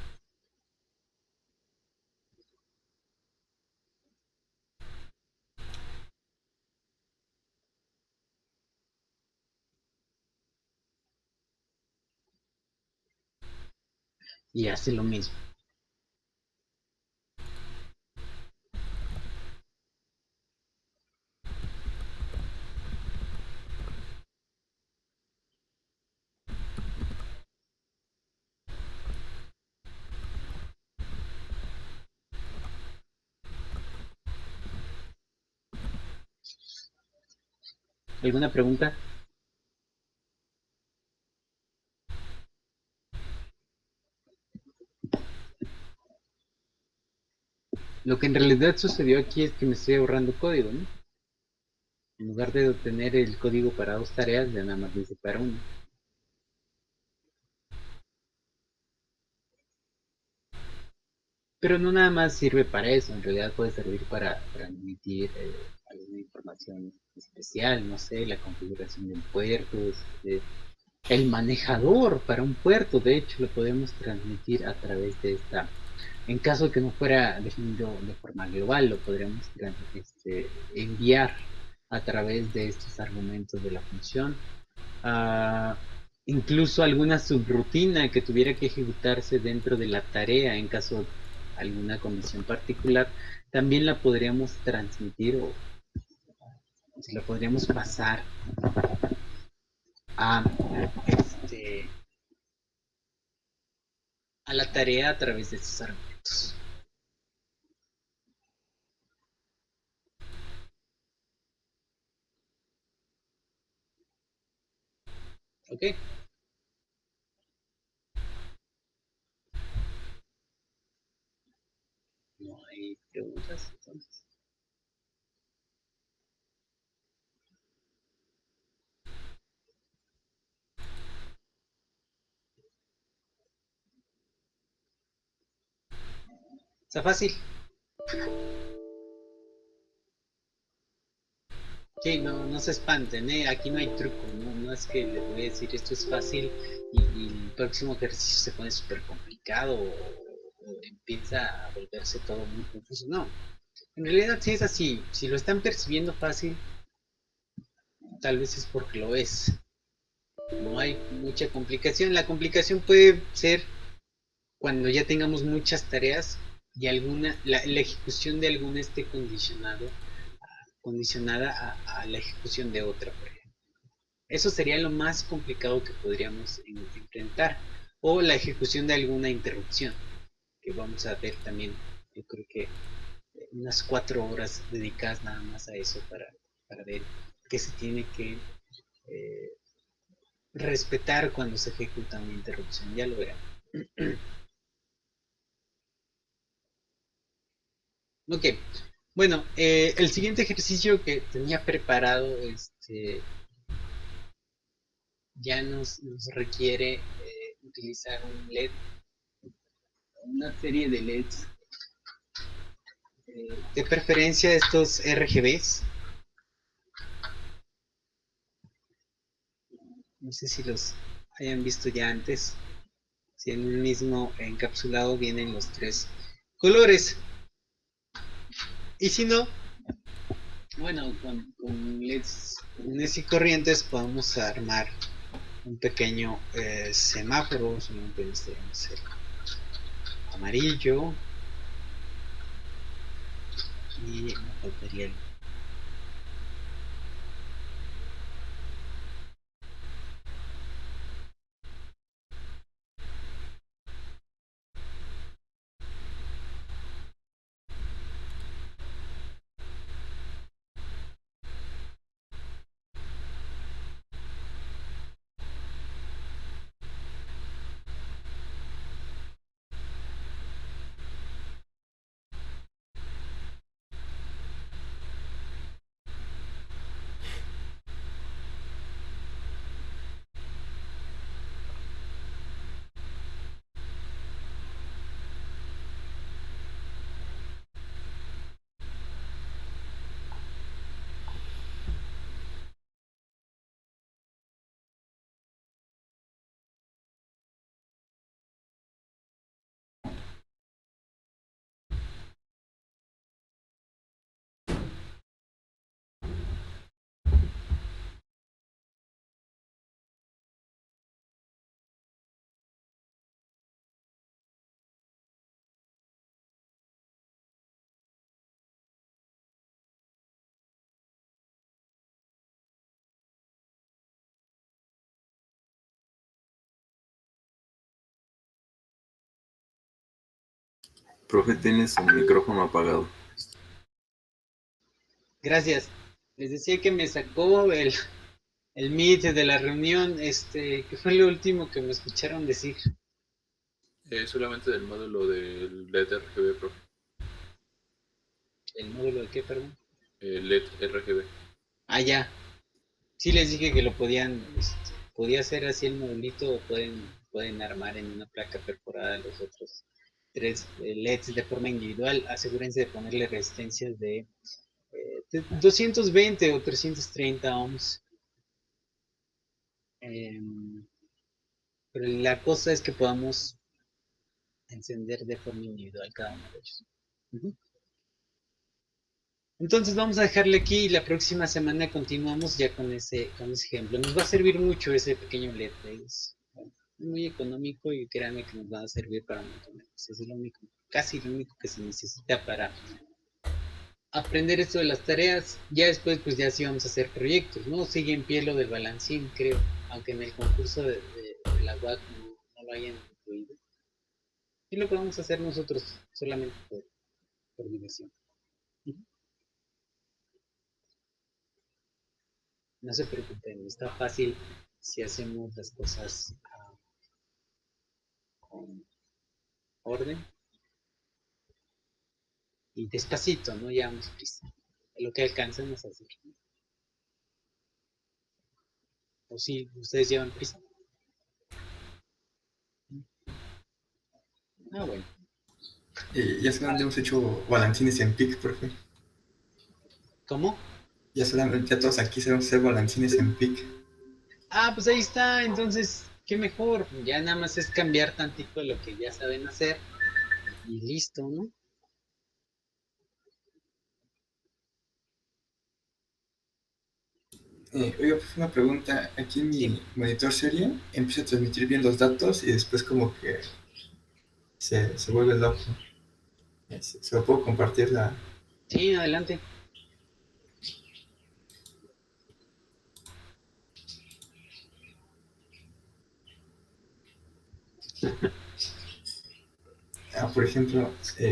Y hace lo mismo. ¿Alguna pregunta? Lo que en realidad sucedió aquí es que me estoy ahorrando código, ¿no? En lugar de obtener el código para dos tareas, ya nada más dice para una. Pero no nada más sirve para eso, en realidad puede servir para transmitir alguna información especial, no sé, la configuración del puerto, el manejador para un puerto, de hecho lo podemos transmitir a través de esta. En caso de que no fuera definido de forma global, lo podríamos enviar a través de estos argumentos de la función. Ah, incluso alguna subrutina que tuviera que ejecutarse dentro de la tarea en caso de alguna condición particular, también la podríamos transmitir o se la podríamos pasar a, este, a la tarea a través de estos argumentos. ¿Ok? No hay preguntas entonces. Está fácil. Sí, no se espanten, ¿eh? Aquí no hay truco, no es que les voy a decir esto es fácil y el próximo ejercicio se pone súper complicado o empieza a volverse todo muy confuso. No, en realidad sí es así. Si lo están percibiendo fácil, tal vez es porque lo es. No hay mucha complicación. La complicación puede ser cuando ya tengamos muchas tareas y la ejecución de alguna esté condicionada a la ejecución de otra, por ejemplo. Eso sería lo más complicado que podríamos enfrentar. O la ejecución de alguna interrupción, que vamos a ver también, yo creo que unas 4 horas dedicadas nada más a eso para ver qué se tiene que eh, respetar cuando se ejecuta una interrupción. Ya lo verán. Ok, bueno, el siguiente ejercicio que tenía preparado ya nos requiere utilizar un LED, una serie de LEDs, de preferencia estos RGBs. No sé si los hayan visto ya antes. Si en un mismo encapsulado vienen los tres colores. Y si no, bueno, con LEDs comunes y corrientes podemos armar un pequeño semáforo. Solamente necesitamos el amarillo y me faltaría el Profe, tiene su micrófono apagado. Gracias. Les decía que me sacó el Meet de la reunión, que fue lo último que me escucharon decir. Solamente del módulo del LED RGB, profe. ¿El módulo de qué, perdón? LED RGB. Ah, ya. Sí les dije que lo podía hacer así el modulito o pueden armar en una placa perforada los otros tres LEDs de forma individual. Asegúrense de ponerle resistencias de 220 o 330 ohms. Pero la cosa es que podamos encender de forma individual cada uno de ellos. Ujú. Entonces vamos a dejarle aquí y la próxima semana continuamos ya con ese ejemplo. Nos va a servir mucho ese pequeño LED. Es muy económico y créanme que nos va a servir para un montón de cosas. Es lo único, casi lo único que se necesita para aprender esto de las tareas. Ya después pues ya sí vamos a hacer proyectos, ¿no? Sigue en pie lo del balancín, creo, aunque en el concurso de la UAC no lo hayan incluido. Y lo podemos hacer nosotros solamente por diversión. No se preocupen, está fácil si hacemos las cosas con orden y despacito, no llevamos prisa. Lo que alcancemos a hacer. O si ustedes llevan prisa. Ah, bueno. Ya solamente hemos hecho balancines en PIC, profe. ¿Cómo? Ya todos aquí sabemos hacer balancines en PIC. Ah, pues ahí está, entonces, qué mejor. Ya nada más es cambiar tantito lo que ya saben hacer y listo, ¿no? Oiga, pues una pregunta. Aquí en Sí, mi monitor serie empieza a transmitir bien los datos y después como que se vuelve loco. Se lo puedo compartir sí, adelante. por ejemplo,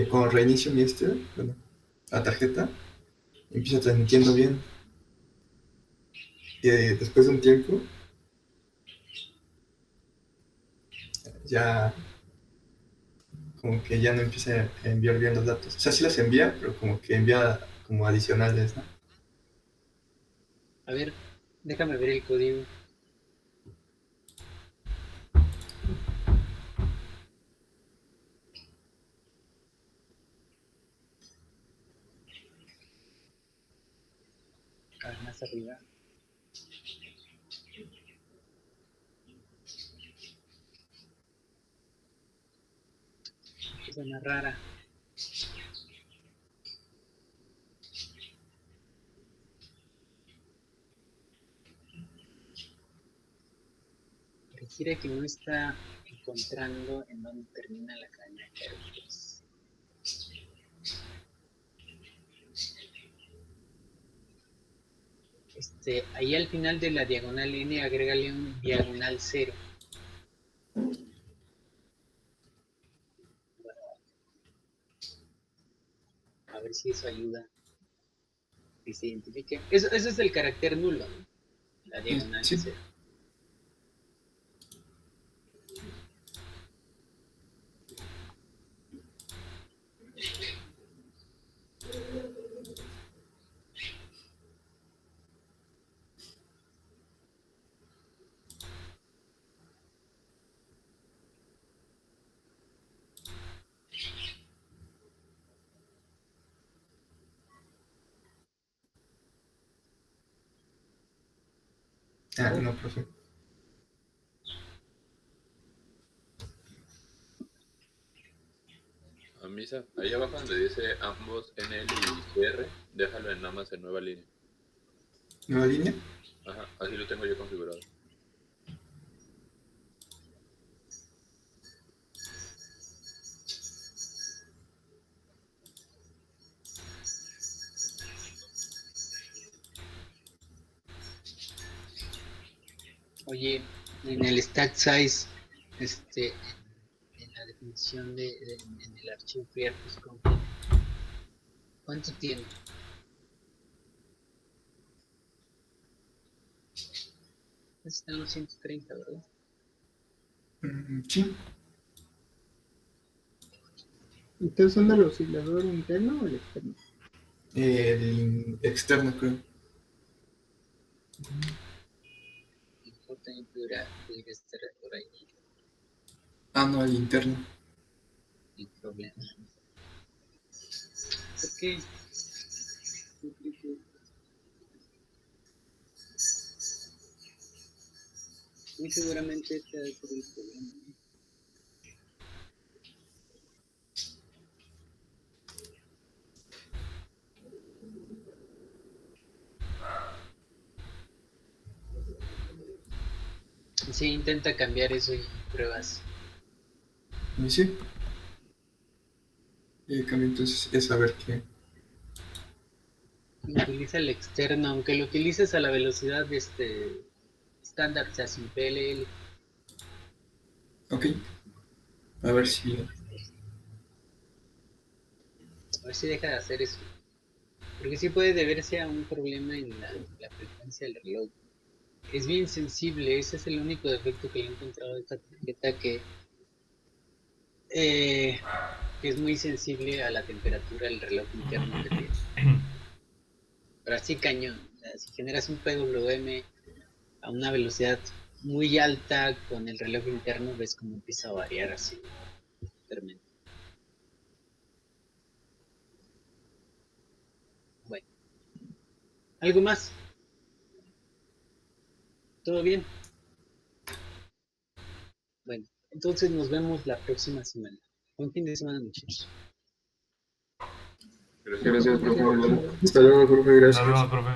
cuando reinicio bueno, la tarjeta, empieza transmitiendo bien. Y después de un tiempo, ya como que ya no empieza a enviar bien los datos. O sea, sí los envía, pero como que envía como adicionales, ¿no? A ver, déjame ver el código. A ver, más arriba. Cosa más rara. Pareciera que no está encontrando en dónde termina la cadena de caracteres. Ahí al final de la diagonal n, agrégale un diagonal 0. A ver si eso ayuda. Que se identifique. Eso es el carácter nulo, ¿no? La diagonal Sí. 0. No, profe. A misa, ahí abajo donde dice ambos NL y CR, déjalo en nada más en nueva línea. ¿Nueva línea? Ajá, así lo tengo yo configurado. Oye, en el stack size, en la definición en el archivo clear, pues, ¿cuánto tiene? Está en los 130, ¿verdad? Sí. ¿Estás usando el oscilador interno o el externo? El externo, creo. A lo mejor también pudiera estar por ahí No, el interno. el problema. Ok. Muy seguramente este ha de ser el problema. Sí, intenta cambiar eso y pruebas. Y sí. Cambio entonces es saber qué. Utiliza el externo, aunque lo utilices a la velocidad de estándar, o sea, sin PLL. Ok. A ver si. A ver si deja de hacer eso. Porque sí puede deberse a un problema en la frecuencia del reloj. Es bien sensible, ese es el único defecto que le he encontrado a esta tarjeta eh, que es muy sensible a la temperatura del reloj interno que tiene. Pero así cañón, o sea, si generas un PWM a una velocidad muy alta con el reloj interno, ves cómo empieza a variar así, tremendo. ¿Algo más? ¿Todo bien? Bueno, entonces nos vemos la próxima semana. Buen fin de semana, muchachos. Gracias. Gracias, profe. Hasta luego, profe, gracias. Nos vemos, profe.